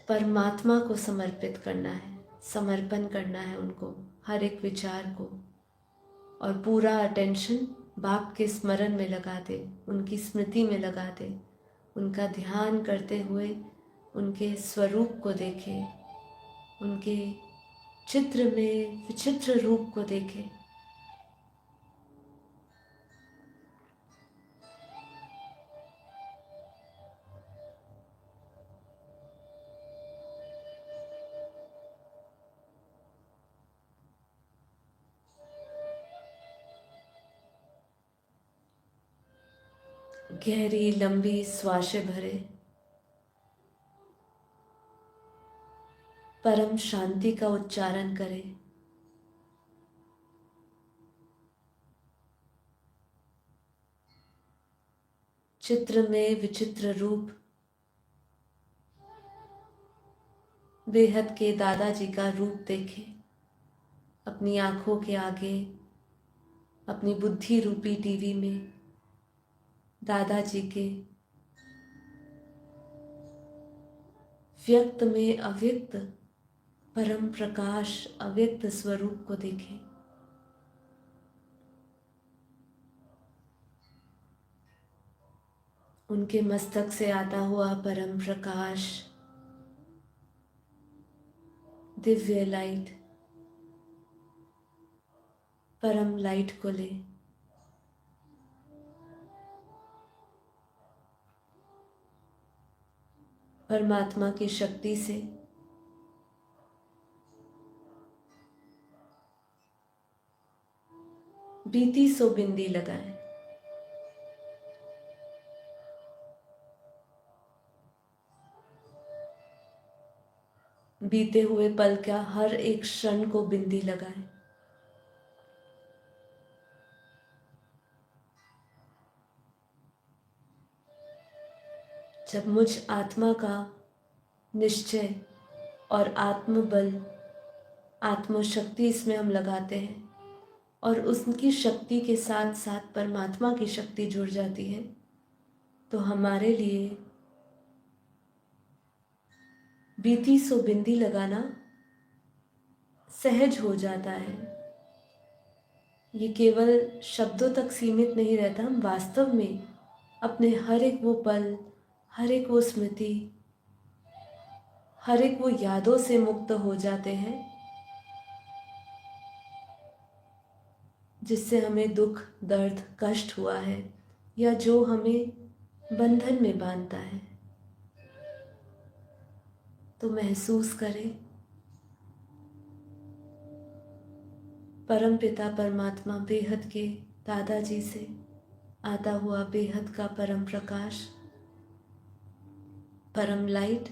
परमात्मा को समर्पित करना है, समर्पण करना है उनको, हर एक विचार को। और पूरा अटेंशन बाप के स्मरण में लगा दे, उनकी स्मृति में लगा दे। उनका ध्यान करते हुए उनके स्वरूप को देखें, उनके चित्र में विचित्र रूप को देखें। गहरी लंबी श्वासें भरे, परम शांति का उच्चारण करें। चित्र में विचित्र रूप, बेहद के दादाजी का रूप देखें अपनी आंखों के आगे। अपनी बुद्धि रूपी टीवी में दादाजी के व्यक्त में अव्यक्त परम प्रकाश, अव्यक्त स्वरूप को देखें। उनके मस्तक से आता हुआ परम प्रकाश, दिव्य लाइट, परम लाइट को ले। परमात्मा की शक्ति से बीती सो बिंदी लगाएं। बीते हुए पल का हर एक क्षण को बिंदी लगाएं। जब मुझ आत्मा का निश्चय और आत्मबल, आत्मशक्ति इसमें हम लगाते हैं और उसकी शक्ति के साथ साथ परमात्मा की शक्ति जुड़ जाती है, तो हमारे लिए बीती सो बिंदी लगाना सहज हो जाता है। ये केवल शब्दों तक सीमित नहीं रहता, हम वास्तव में अपने हर एक वो पल, हर एक वो स्मृति, हर एक वो यादों से मुक्त हो जाते हैं जिससे हमें दुख, दर्द, कष्ट हुआ है या जो हमें बंधन में बांधता है। तो महसूस करें परम पिता परमात्मा बेहद के दादाजी से आता हुआ बेहद का परम प्रकाश, परम लाइट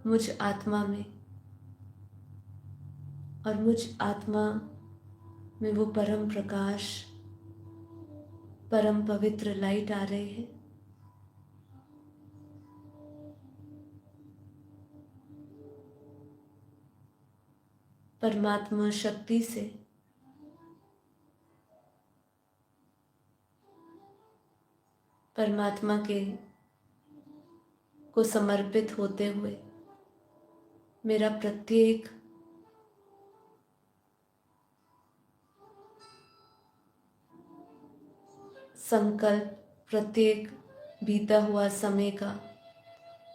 मुझ आत्मा में, और मुझ आत्मा में वो परम प्रकाश, परम पवित्र लाइट आ रही है। परमात्मा शक्ति से परमात्मा के को समर्पित होते हुए मेरा प्रत्येक संकल्प, प्रत्येक बीता हुआ समय का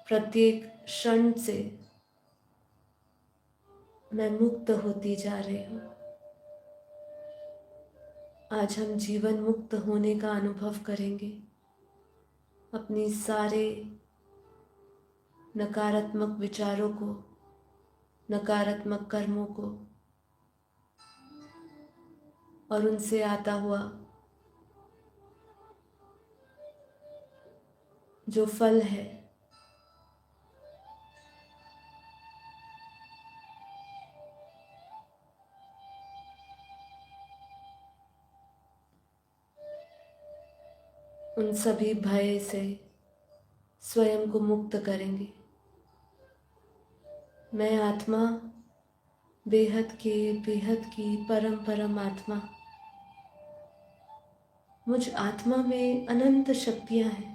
प्रत्येक क्षण से मैं मुक्त होती जा रही हूँ। आज हम जीवन मुक्त होने का अनुभव करेंगे। अपनी सारे नकारात्मक विचारों को, नकारात्मक कर्मों को और उनसे आता हुआ जो फल है, उन सभी भय से स्वयं को मुक्त करेंगे। मैं आत्मा, बेहद की परम परम आत्मा, मुझ आत्मा में अनंत शक्तियां हैं।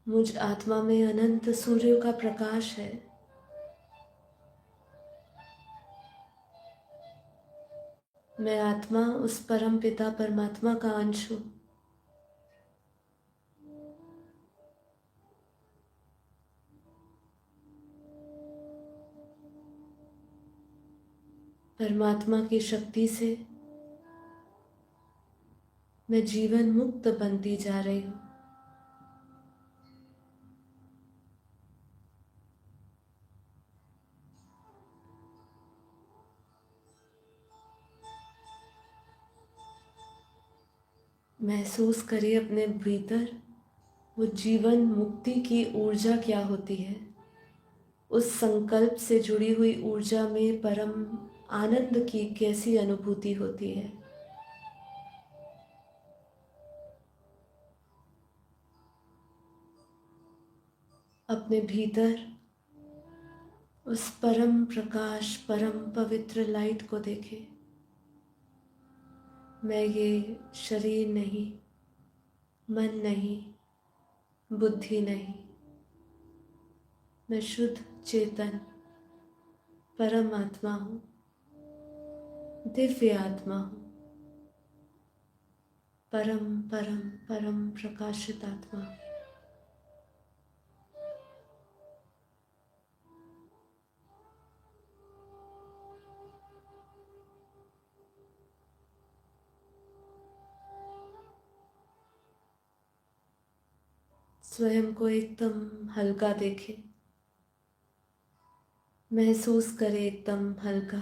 मुझ आत्मा में अनंत सूर्यों का प्रकाश है। मैं आत्मा उस परम पिता परमात्मा का अंश हूँ। परमात्मा की शक्ति से मैं जीवन मुक्त बनती जा रही हूँ। महसूस करिए अपने भीतर वो जीवन मुक्ति की ऊर्जा क्या होती है। उस संकल्प से जुड़ी हुई ऊर्जा में परम आनंद की कैसी अनुभूति होती है। अपने भीतर उस परम प्रकाश, परम पवित्र लाइट को देखें। मैं ये शरीर नहीं, मन नहीं, बुद्धि नहीं, मैं शुद्ध चेतन परम आत्मा हूँ, दिव्य आत्मा हूँ, परम परम परम प्रकाशित आत्मा। स्वयं को एकदम हल्का देखें, महसूस करें एकदम हल्का।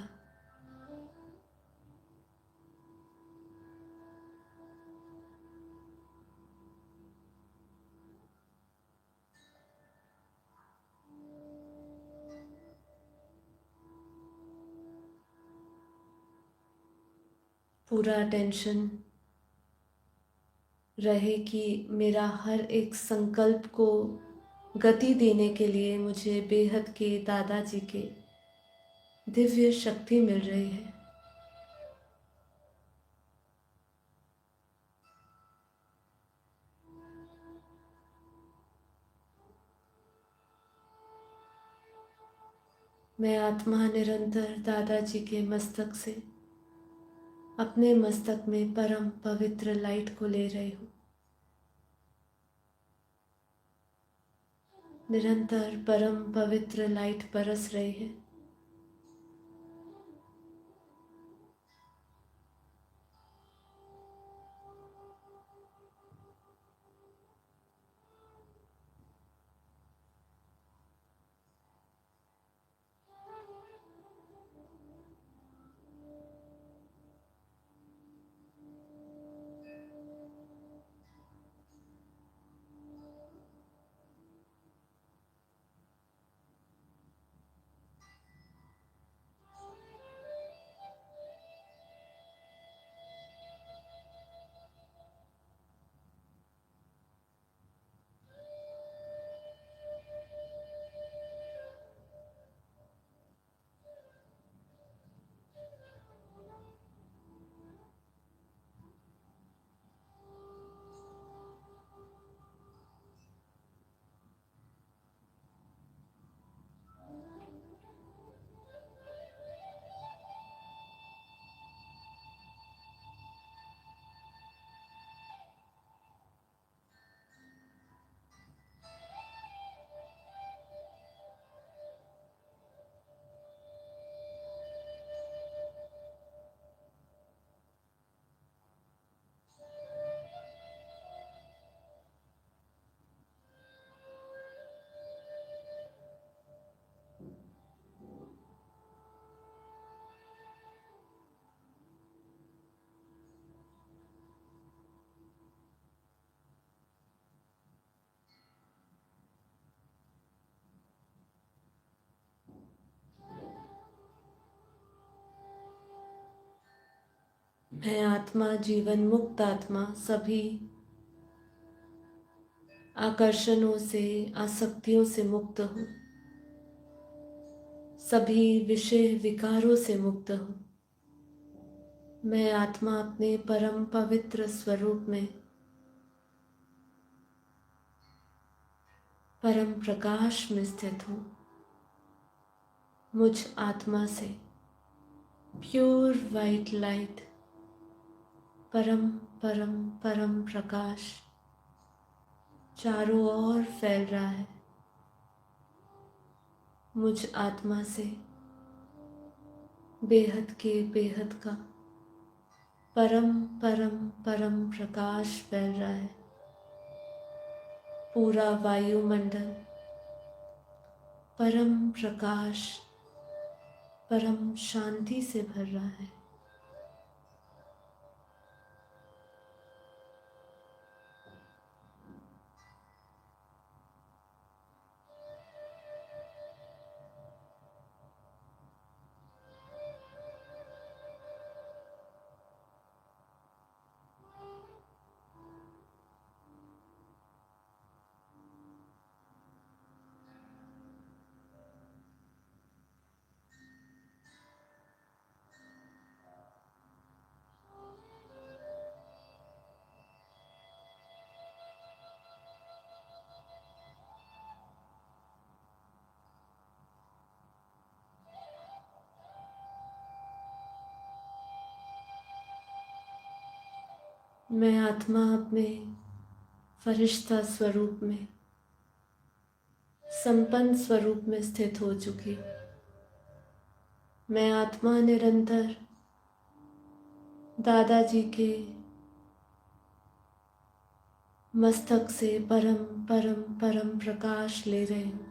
पूरा टेंशन रहे कि मेरा हर एक संकल्प को गति देने के लिए मुझे बेहद के दादाजी के दिव्य शक्ति मिल रही है। मैं आत्मा निरंतर दादाजी के मस्तक से अपने मस्तक में परम पवित्र लाइट को ले रही हूँ। निरंतर परम पवित्र लाइट बरस रही है। मैं आत्मा, जीवन मुक्त आत्मा, सभी आकर्षणों से, आसक्तियों से मुक्त हूँ। सभी विषय विकारों से मुक्त हूँ। मैं आत्मा अपने परम पवित्र स्वरूप में परम प्रकाश में स्थित हूँ। मुझ आत्मा से प्योर वाइट लाइट, परम परम परम प्रकाश चारों ओर फैल रहा है। मुझ आत्मा से बेहद के बेहद का परम परम परम प्रकाश फैल रहा है। पूरा वायुमंडल परम प्रकाश, परम शांति से भर रहा है। मैं आत्मा अपने फरिश्ता स्वरूप में, संपन्न स्वरूप में स्थित हो चुकी हूँ। मैं आत्मा निरंतर दादाजी के मस्तक से परम परम परम प्रकाश ले रही हूँ।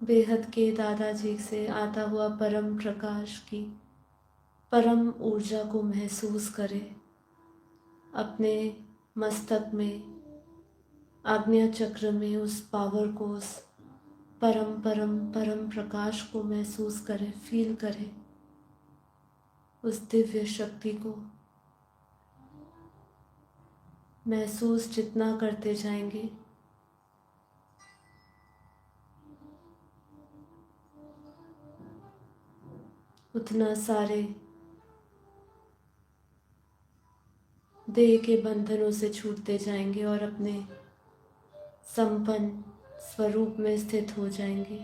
बेहद के दादाजी से आता हुआ परम प्रकाश की परम ऊर्जा को महसूस करें। अपने मस्तक में, आज्ञा चक्र में उस पावर को, उस परम परम परम प्रकाश को महसूस करें, फील करें उस दिव्य शक्ति को। महसूस जितना करते जाएंगे उतना सारे देह के बंधनों से छूटते जाएंगे और अपने संपन्न स्वरूप में स्थित हो जाएंगे।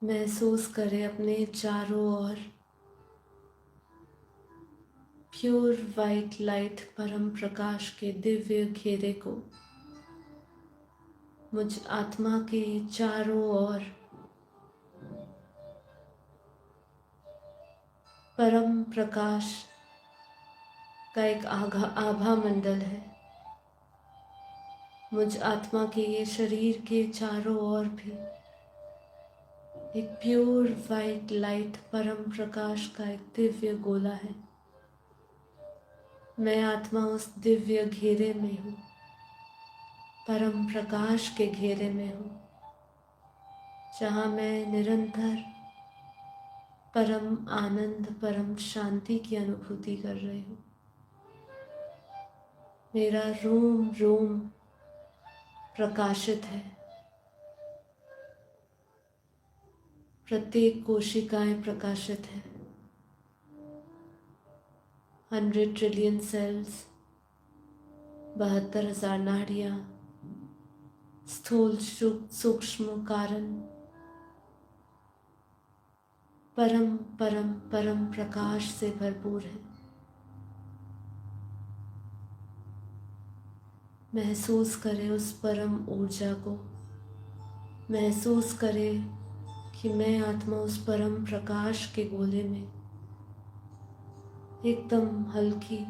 महसूस करें अपने चारों ओर प्योर वाइट लाइट परम प्रकाश के दिव्य घेरे को। मुझ आत्मा के चारों ओर परम प्रकाश का एक आभा मंडल है। मुझ आत्मा के ये शरीर के चारों ओर भी एक प्योर वाइट लाइट परम प्रकाश का एक दिव्य गोला है। मैं आत्मा उस दिव्य घेरे में हूँ, परम प्रकाश के घेरे में हूँ, जहाँ मैं निरंतर परम आनंद परम शांति की अनुभूति कर रही हूँ। मेरा रोम रोम प्रकाशित है, प्रत्येक कोशिकाएं प्रकाशित है। 100 ट्रिलियन सेल्स, 72,000 नाड़ियाँ, स्थूल सूक्ष्म कारण परम परम परम प्रकाश से भरपूर है। महसूस करें उस परम ऊर्जा को। महसूस करें कि मैं आत्मा उस परम प्रकाश के गोले में एकदम हल्की,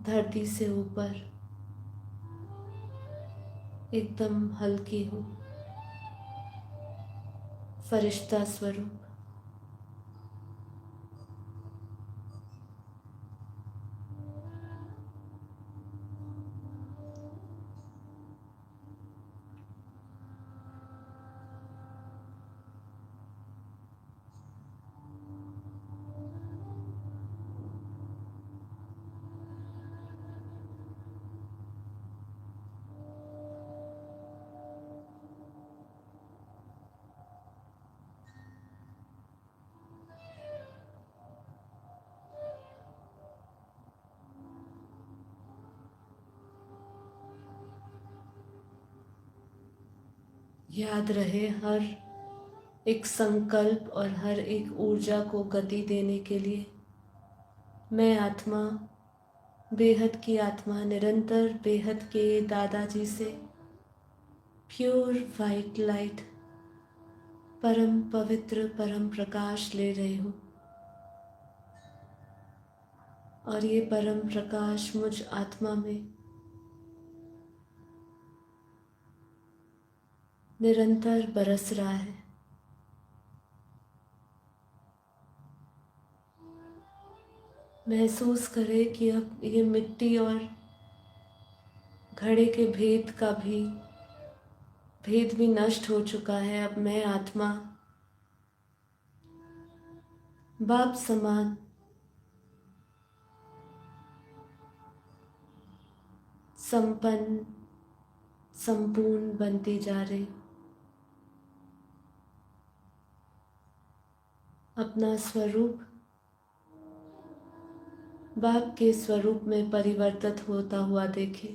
धरती से ऊपर एकदम हल्की हूँ, फरिश्ता स्वरूप। याद रहे, हर एक संकल्प और हर एक ऊर्जा को गति देने के लिए मैं आत्मा, बेहद की आत्मा, निरंतर बेहद के दादाजी से प्योर वाइट लाइट परम पवित्र परम प्रकाश ले रही हूँ। और ये परम प्रकाश मुझ आत्मा में निरंतर बरस रहा है। महसूस करें कि अब ये मिट्टी और घड़े के भेद भी नष्ट हो चुका है। अब मैं आत्मा बाप समान संपन्न संपूर्ण बनती जा रही। अपना स्वरूप बाप के स्वरूप में परिवर्तित होता हुआ देखें।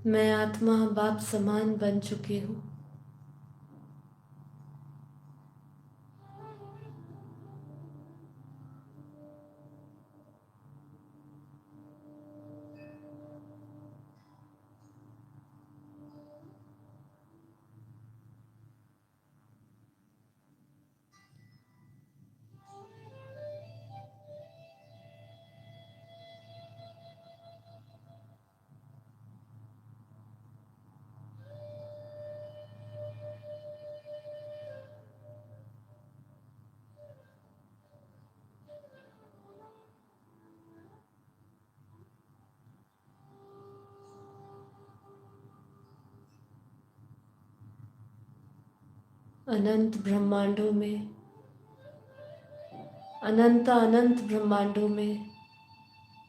मैं आत्मा बाप समान बन चुकी हूँ। अनंत ब्रह्मांडों में, अनंत ब्रह्मांडों में,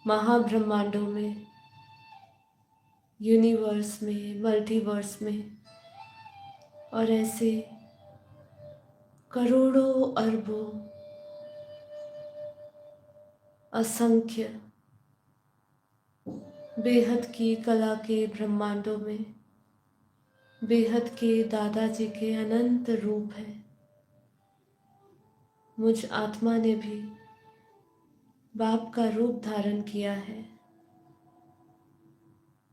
महाब्रह्मांडों में, यूनिवर्स में, मल्टीवर्स में, और ऐसे करोड़ों अरबों असंख्य बेहद की कला के ब्रह्मांडों में बेहद के दादाजी के अनंत रूप हैं। मुझ आत्मा ने भी बाप का रूप धारण किया है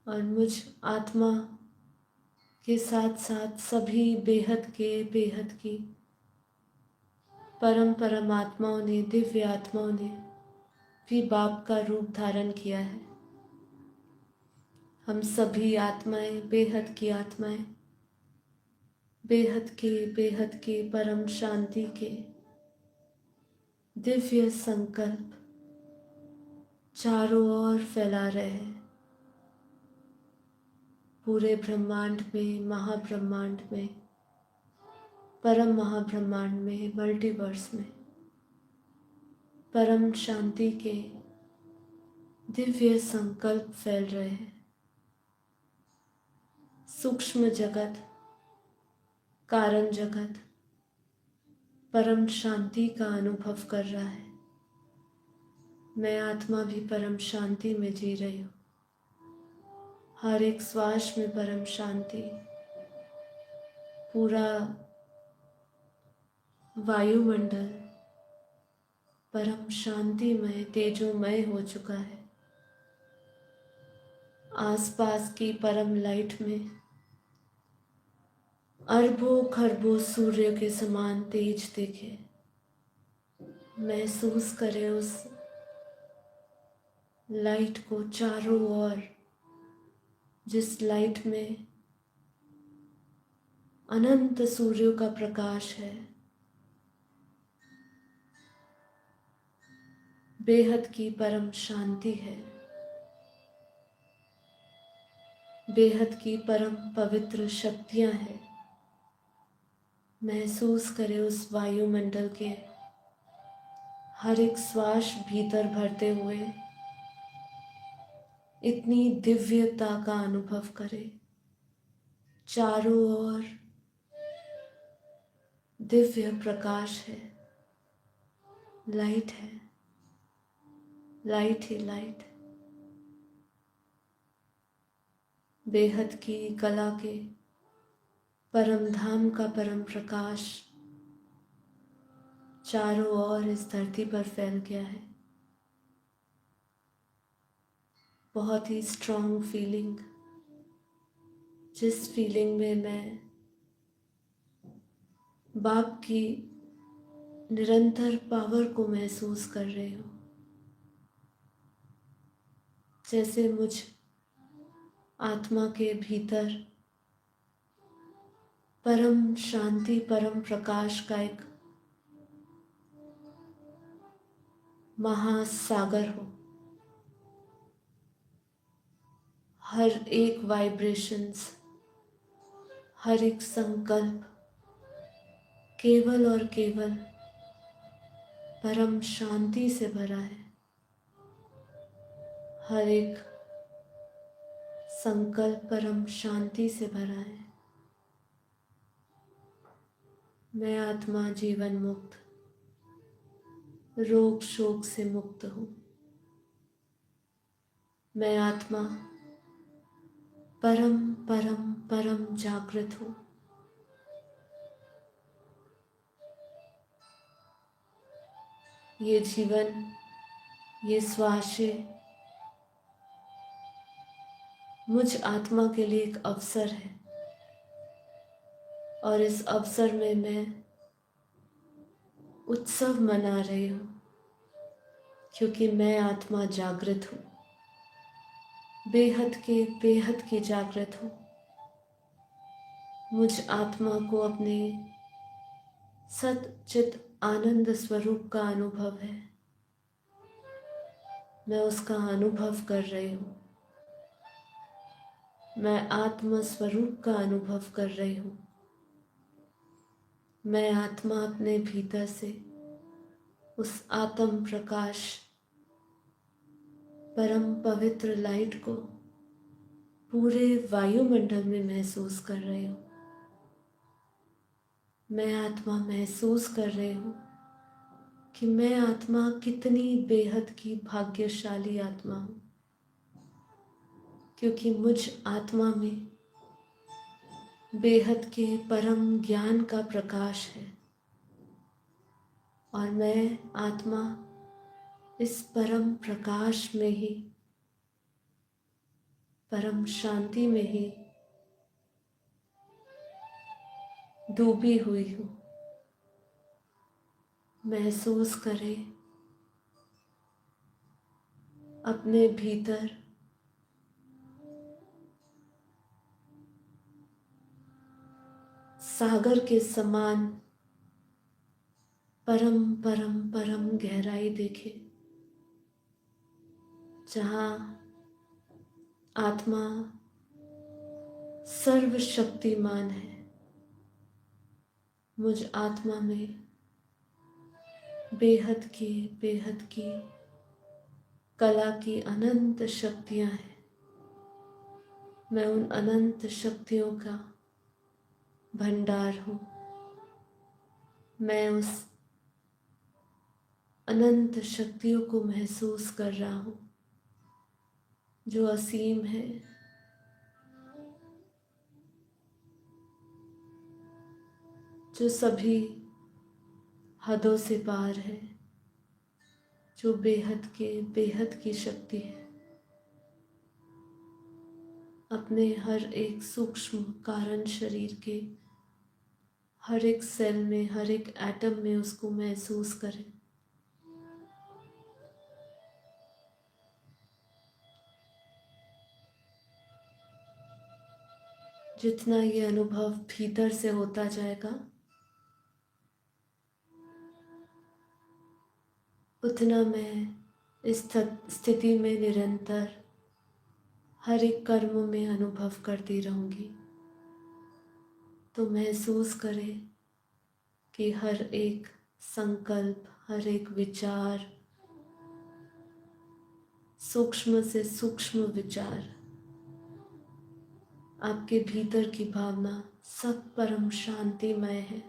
और मुझ आत्मा के साथ साथ सभी बेहद की परम परम आत्माओं ने, दिव्य आत्माओं ने भी बाप का रूप धारण किया है। हम सभी आत्माएं, बेहद की आत्माएं, बेहद के परम शांति के दिव्य संकल्प चारों ओर फैला रहे हैं। पूरे ब्रह्मांड में, महाब्रह्मांड में, परम महाब्रह्मांड में, मल्टीवर्स में परम शांति के दिव्य संकल्प फैल रहे हैं। सूक्ष्म जगत, कारण जगत परम शांति का अनुभव कर रहा है। मैं आत्मा भी परम शांति में जी रही हूँ। हर एक श्वास में परम शांति, पूरा वायुमंडल परम शांतिमय, तेजोमय हो चुका है। आसपास की परम लाइट में अरबों खरबों सूर्य के समान तेज दिखे। महसूस करें उस लाइट को चारों ओर, जिस लाइट में अनंत सूर्यों का प्रकाश है। बेहद की परम शांति है, बेहद की परम पवित्र शक्तियां हैं। महसूस करें उस वायुमंडल के हर एक श्वास भीतर भरते हुए इतनी दिव्यता का अनुभव करें। चारों ओर दिव्य प्रकाश है, लाइट है, लाइट ही लाइट। बेहद की कला के परम धाम का परम प्रकाश चारों ओर इस धरती पर फैल गया है। बहुत ही स्ट्रॉन्ग फीलिंग, जिस फीलिंग में मैं बाप की निरंतर पावर को महसूस कर रही हूँ। जैसे मुझ आत्मा के भीतर परम शांति, परम प्रकाश का एक महासागर हो। हर एक वाइब्रेशंस, हर एक संकल्प केवल और केवल परम शांति से भरा है। हर एक संकल्प परम शांति से भरा है। मैं आत्मा जीवन मुक्त, रोग शोक से मुक्त हूँ। मैं आत्मा परम परम परम जागृत हूँ। ये जीवन, ये श्वासें मुझ आत्मा के लिए एक अवसर है और इस अवसर में मैं उत्सव मना रही हूँ, क्योंकि मैं आत्मा जागृत हूँ, बेहद की जागृत हूँ। मुझ आत्मा को अपने सत चित आनंद स्वरूप का अनुभव है। मैं उसका अनुभव कर रही हूँ। मैं आत्म स्वरूप का अनुभव कर रही हूँ। मैं आत्मा अपने भीतर से उस आत्म प्रकाश परम पवित्र लाइट को पूरे वायुमंडल में महसूस कर रही हूँ। मैं आत्मा महसूस कर रही हूँ कि मैं आत्मा कितनी बेहद की भाग्यशाली आत्मा हूँ, क्योंकि मुझ आत्मा में बेहद के परम ज्ञान का प्रकाश है और मैं आत्मा इस परम प्रकाश में ही, परम शांति में ही डूबी हुई हूँ। महसूस करें अपने भीतर सागर के समान परम परम परम गहराई देखे, जहाँ आत्मा सर्वशक्तिमान है। मुझ आत्मा में बेहद की कला की अनंत शक्तियाँ हैं। मैं उन अनंत शक्तियों का भंडार हूँ। मैं उस अनंत शक्तियों को महसूस कर रहा हूँ जो असीम है, जो सभी हदों से पार है, जो बेहद की शक्ति है। अपने हर एक सूक्ष्म कारण शरीर के हर एक सेल में, हर एक एटम में उसको महसूस करें। जितना ये अनुभव भीतर से होता जाएगा, उतना मैं इस स्थिति में निरंतर हर एक कर्म में अनुभव करती रहूंगी। तो महसूस करें कि हर एक संकल्प, हर एक विचार, सूक्ष्म से सूक्ष्म विचार, आपके भीतर की भावना सब परम शांतिमय है।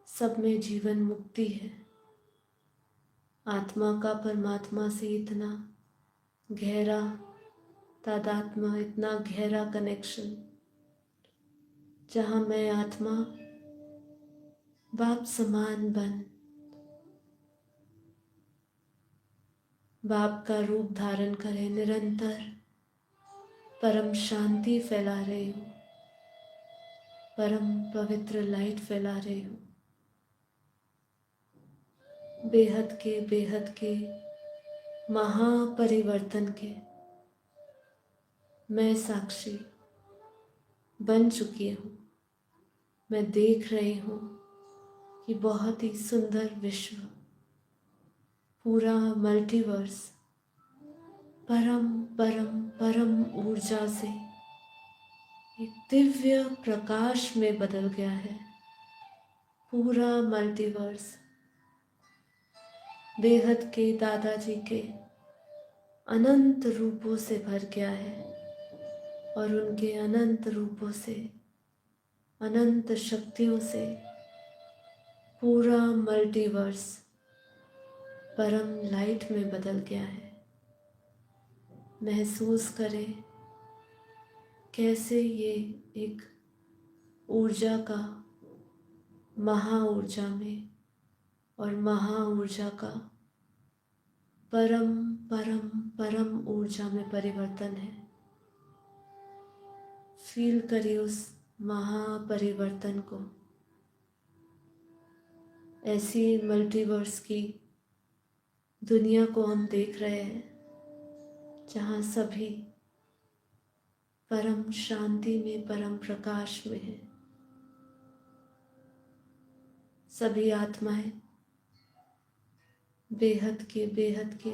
सब में जीवन मुक्ति है। आत्मा का परमात्मा से इतना गहरा तादात्म्य, इतना गहरा कनेक्शन, जहाँ मैं आत्मा बाप समान बन बाप का रूप धारण करे, निरंतर परम शांति फैला रही हूँ, परम पवित्र लाइट फैला रही हूँ। बेहद के महापरिवर्तन के मैं साक्षी बन चुकी हूँ। मैं देख रही हूँ कि बहुत ही सुंदर विश्व, पूरा मल्टीवर्स परम परम परम ऊर्जा से एक दिव्य प्रकाश में बदल गया है। पूरा मल्टीवर्स बेहद के दादाजी के अनंत रूपों से भर गया है और उनके अनंत रूपों से, अनंत शक्तियों से पूरा मल्टीवर्स परम लाइट में बदल गया है। महसूस करें कैसे ये एक ऊर्जा का महा ऊर्जा में और महा ऊर्जा का परम परम परम ऊर्जा में परिवर्तन है। फील करिए उस महापरिवर्तन को। ऐसी मल्टीवर्स की दुनिया को हम देख रहे हैं जहाँ सभी परम शांति में, परम प्रकाश में है। सभी आत्माएं बेहद के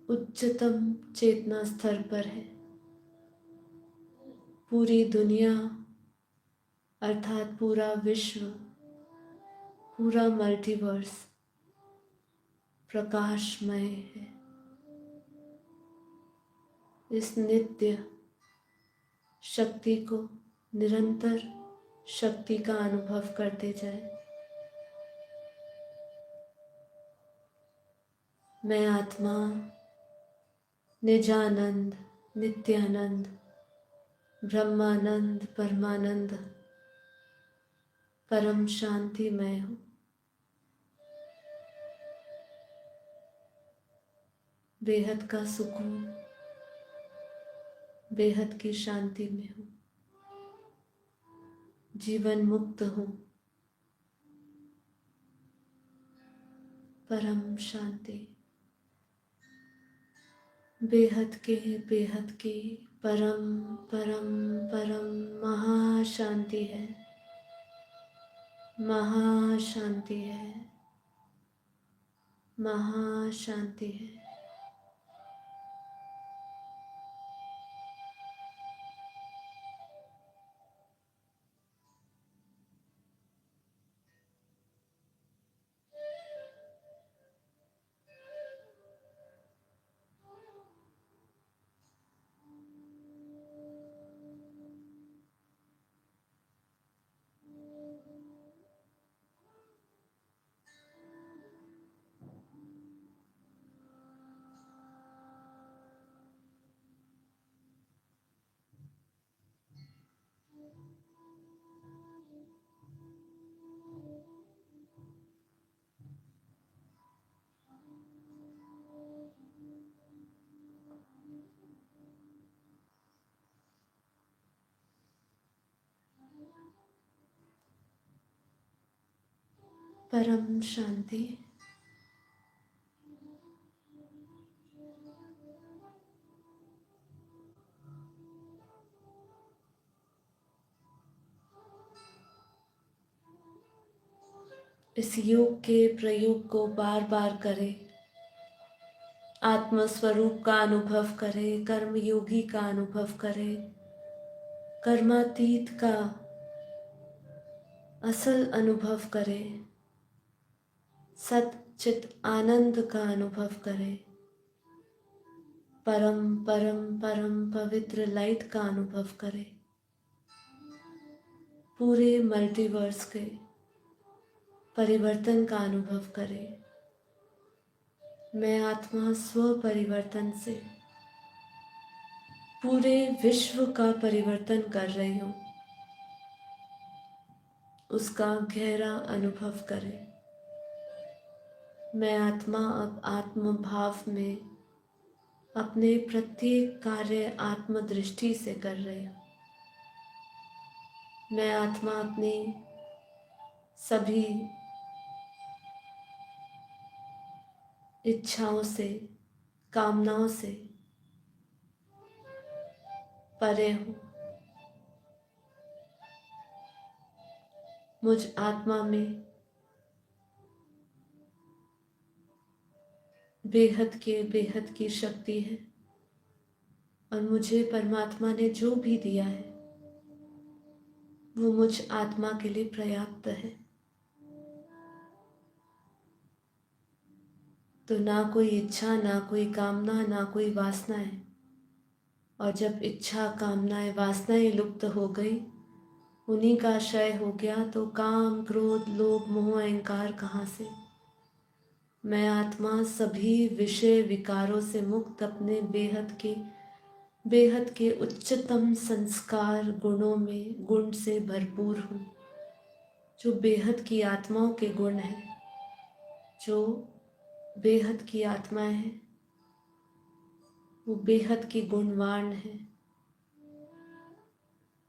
उच्चतम चेतना स्तर पर है। पूरी दुनिया अर्थात पूरा विश्व, पूरा मल्टीवर्स प्रकाशमय है। इस नित्य शक्ति को, निरंतर शक्ति का अनुभव करते जाएं। मैं आत्मा निजानंद, नित्यानंद, ब्रह्मानंद, परमानंद, परम शांतिमय हूँ। बेहद का सुकून, बेहद की शांति में हूँ। जीवन मुक्त हूँ। परम शांति, बेहद की परम परम परम महाशांति है, महाशांति है, महाशांति है। परम शांति। इस योग के प्रयोग को बार बार करें। आत्मस्वरूप का अनुभव करें, कर्म योगी का अनुभव करें, कर्मातीत का असल अनुभव करें, सत चित आनंद का अनुभव करें, परम परम परम पवित्र लाइट का अनुभव करें, पूरे मल्टीवर्स के परिवर्तन का अनुभव करें। मैं आत्मा स्व परिवर्तन से पूरे विश्व का परिवर्तन कर रही हूँ। उसका गहरा अनुभव करें। मैं आत्मा अब आत्म भाव में अपने प्रत्येक कार्य आत्मदृष्टि से कर रही हूँ। मैं आत्मा अपनी सभी इच्छाओं से, कामनाओं से परे हूँ। मुझ आत्मा में बेहद की शक्ति है और मुझे परमात्मा ने जो भी दिया है वो मुझ आत्मा के लिए पर्याप्त है। तो ना कोई इच्छा, ना कोई कामना, ना कोई वासना है। और जब इच्छा, कामनाएं, वासनाएं लुप्त हो गई, उन्हीं का क्षय हो गया, तो काम, क्रोध, लोभ, मोह, अहंकार कहाँ से? मैं आत्मा सभी विषय विकारों से मुक्त अपने बेहद के उच्चतम संस्कार गुणों में गुण से भरपूर हूँ। जो बेहद की आत्माओं के गुण हैं, जो बेहद की आत्माएं हैं, वो बेहद की गुणवान है।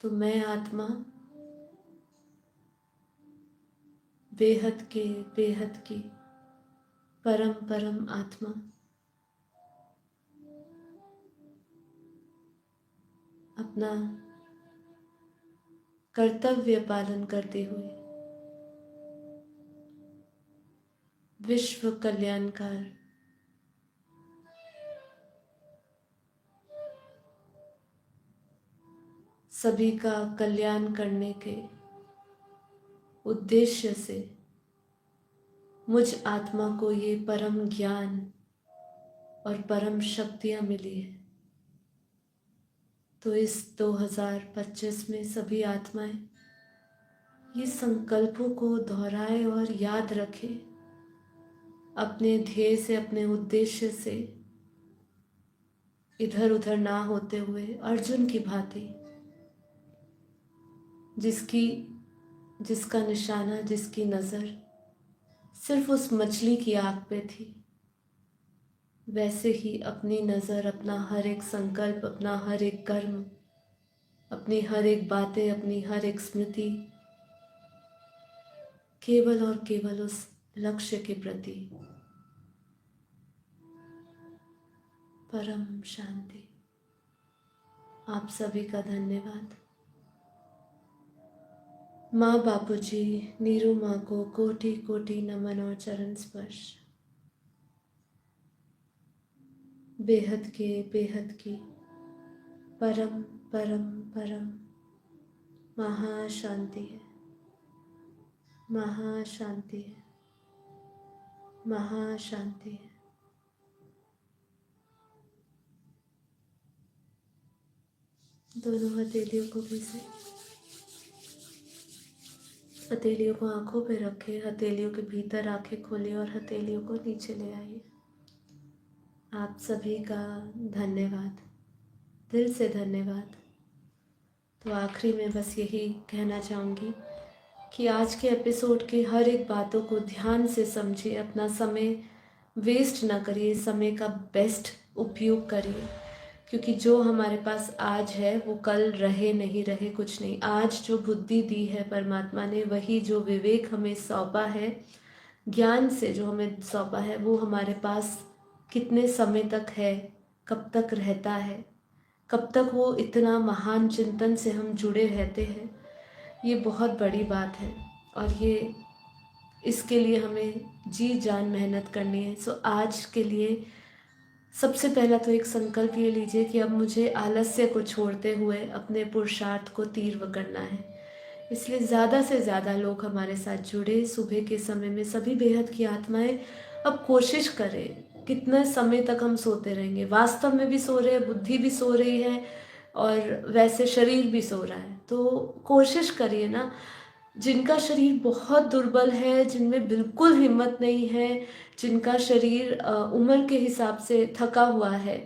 तो मैं आत्मा बेहद की परम परम आत्मा अपना कर्तव्य पालन करते हुए विश्व कल्याणकार सभी का कल्याण करने के उद्देश्य से मुझ आत्मा को ये परम ज्ञान और परम शक्तियाँ मिली है, तो इस 2025 में सभी आत्माएं ये संकल्पों को दोहराए और याद रखे, अपने ध्येय से, अपने उद्देश्य से इधर उधर ना होते हुए अर्जुन की भांति, जिसका निशाना, जिसकी नज़र सिर्फ उस मछली की आँख पे थी, वैसे ही अपनी नज़र, अपना हर एक संकल्प, अपना हर एक कर्म, अपनी हर एक बातें, अपनी हर एक स्मृति केवल और केवल उस लक्ष्य के प्रति। परम शांति। आप सभी का धन्यवाद। माँ बापूजी, नीरू माँ को कोटि कोटि नमन और चरण स्पर्श। बेहद की परम परम परम महाशांति है, महाशांति है, महाशांति है। दोनों हथेलियों को भी से, हथेलियों को आंखों पे रखें, हथेलियों के भीतर आंखें खोलें और हथेलियों को नीचे ले आइए। आप सभी का धन्यवाद, दिल से धन्यवाद। तो आखिरी में बस यही कहना चाहूँगी कि आज के एपिसोड की हर एक बातों को ध्यान से समझिए, अपना समय वेस्ट ना करिए, समय का बेस्ट उपयोग करिए, क्योंकि जो हमारे पास आज है वो कल रहे नहीं रहे कुछ नहीं। आज जो बुद्धि दी है परमात्मा ने, वही जो विवेक हमें सौंपा है, ज्ञान से जो हमें सौंपा है, वो हमारे पास कितने समय तक है, कब तक रहता है, कब तक वो इतना महान चिंतन से हम जुड़े रहते हैं, ये बहुत बड़ी बात है। और ये इसके लिए हमें जी जान मेहनत करनी है। सो आज के लिए सबसे पहला तो एक संकल्प ये लीजिए कि अब मुझे आलस्य को छोड़ते हुए अपने पुरुषार्थ को तीव्र करना है। इसलिए ज़्यादा से ज़्यादा लोग हमारे साथ जुड़े। सुबह के समय में सभी बेहद की आत्माएं अब कोशिश करें, कितने समय तक हम सोते रहेंगे। वास्तव में भी सो रहे हैं, बुद्धि भी सो रही है और वैसे शरीर भी सो रहा है। तो कोशिश करिए ना, जिनका शरीर बहुत दुर्बल है, जिनमें बिल्कुल हिम्मत नहीं है, जिनका शरीर उम्र के हिसाब से थका हुआ है,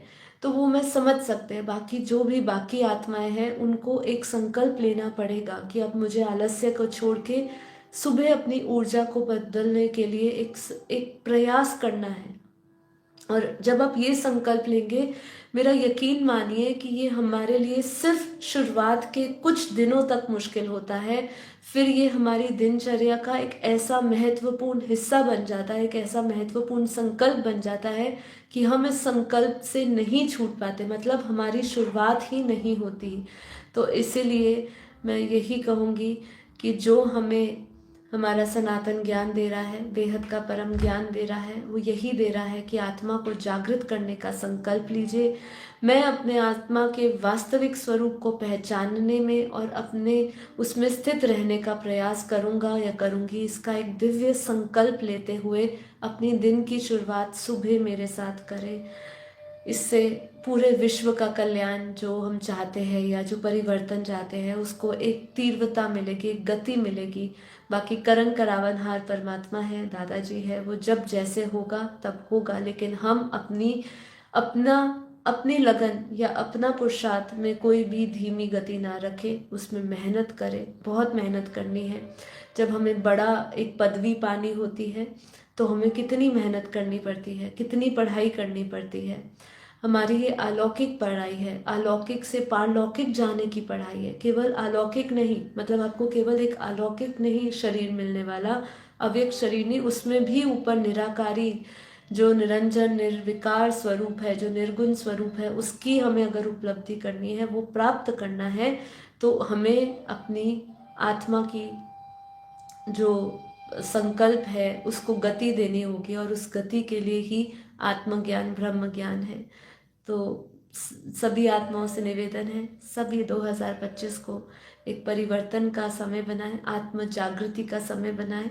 तो वो मैं समझ सकते हैं। बाकी जो भी बाकी आत्माएं हैं, उनको एक संकल्प लेना पड़ेगा कि अब मुझे आलस्य को छोड़ के सुबह अपनी ऊर्जा को बदलने के लिए एक प्रयास करना है। और जब आप ये संकल्प लेंगे, मेरा यकीन मानिए कि ये हमारे लिए सिर्फ शुरुआत के कुछ दिनों तक मुश्किल होता है, फिर ये हमारी दिनचर्या का एक ऐसा महत्वपूर्ण हिस्सा बन जाता है, एक ऐसा महत्वपूर्ण संकल्प बन जाता है कि हम इस संकल्प से नहीं छूट पाते, मतलब हमारी शुरुआत ही नहीं होती। तो इसीलिए मैं यही कहूँगी कि जो हमें हमारा सनातन ज्ञान दे रहा है, बेहद का परम ज्ञान दे रहा है, वो यही दे रहा है कि आत्मा को जागृत करने का संकल्प लीजिए। मैं अपने आत्मा के वास्तविक स्वरूप को पहचानने में और अपने उसमें स्थित रहने का प्रयास करूँगा या करूँगी, इसका एक दिव्य संकल्प लेते हुए अपनी दिन की शुरुआत सुबह मेरे साथ करें। इससे पूरे विश्व का कल्याण जो हम चाहते हैं या जो परिवर्तन चाहते हैं, उसको एक तीव्रता मिलेगी, एक गति मिलेगी। बाकी करन करावन हार परमात्मा है, दादाजी है, वो जब जैसे होगा तब होगा। लेकिन हम अपनी लगन या अपना पुरुषार्थ में कोई भी धीमी गति ना रखें, उसमें मेहनत करें, बहुत मेहनत करनी है। जब हमें बड़ा एक पदवी पानी होती है तो हमें कितनी मेहनत करनी पड़ती है, कितनी पढ़ाई करनी पड़ती है। हमारी ये अलौकिक पढ़ाई है, अलौकिक से पारलौकिक जाने की पढ़ाई है। केवल अलौकिक नहीं, मतलब आपको केवल एक अलौकिक नहीं शरीर मिलने वाला, अव्यक्त शरीर नहीं, उसमें भी ऊपर निराकारी जो निरंजन निर्विकार स्वरूप है, जो निर्गुण स्वरूप है, उसकी हमें अगर उपलब्धि करनी है, वो प्राप्त करना है, तो हमें अपनी आत्मा की जो संकल्प है उसको गति देनी होगी। और उस गति के लिए ही आत्मज्ञान, ब्रह्म ज्ञान है। तो सभी आत्माओं से निवेदन है, सभी 2025 को एक परिवर्तन का समय बनाएं, आत्म जागृति का समय बनाएं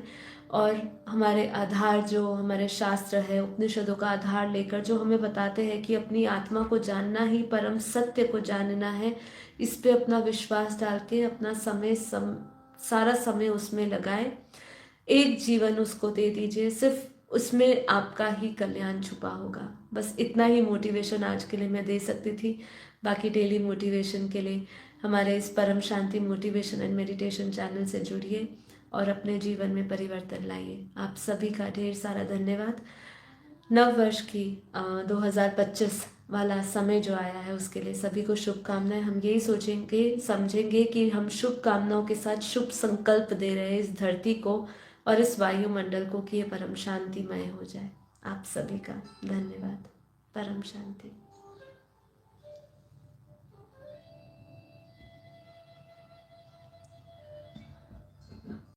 और हमारे आधार जो हमारे शास्त्र है, उपनिषदों का आधार लेकर जो हमें बताते हैं कि अपनी आत्मा को जानना ही परम सत्य को जानना है, इस पे अपना विश्वास डाल के अपना सारा समय उसमें लगाएं। एक जीवन उसको दे दीजिए, सिर्फ उसमें आपका ही कल्याण छुपा होगा। बस इतना ही मोटिवेशन आज के लिए मैं दे सकती थी। बाकी डेली मोटिवेशन के लिए हमारे इस परम शांति मोटिवेशन एंड मेडिटेशन चैनल से जुड़िए और अपने जीवन में परिवर्तन लाइए। आप सभी का ढेर सारा धन्यवाद। नव वर्ष की 2025 वाला समय जो आया है उसके लिए सभी को शुभकामनाएं। हम यही सोचेंगे समझेंगे कि हम शुभकामनाओं के साथ शुभ संकल्प दे रहे हैं इस धरती को और इस वायुमंडल को कि ये परम शांतिमय हो जाए। आप सभी का धन्यवाद। परम शांति।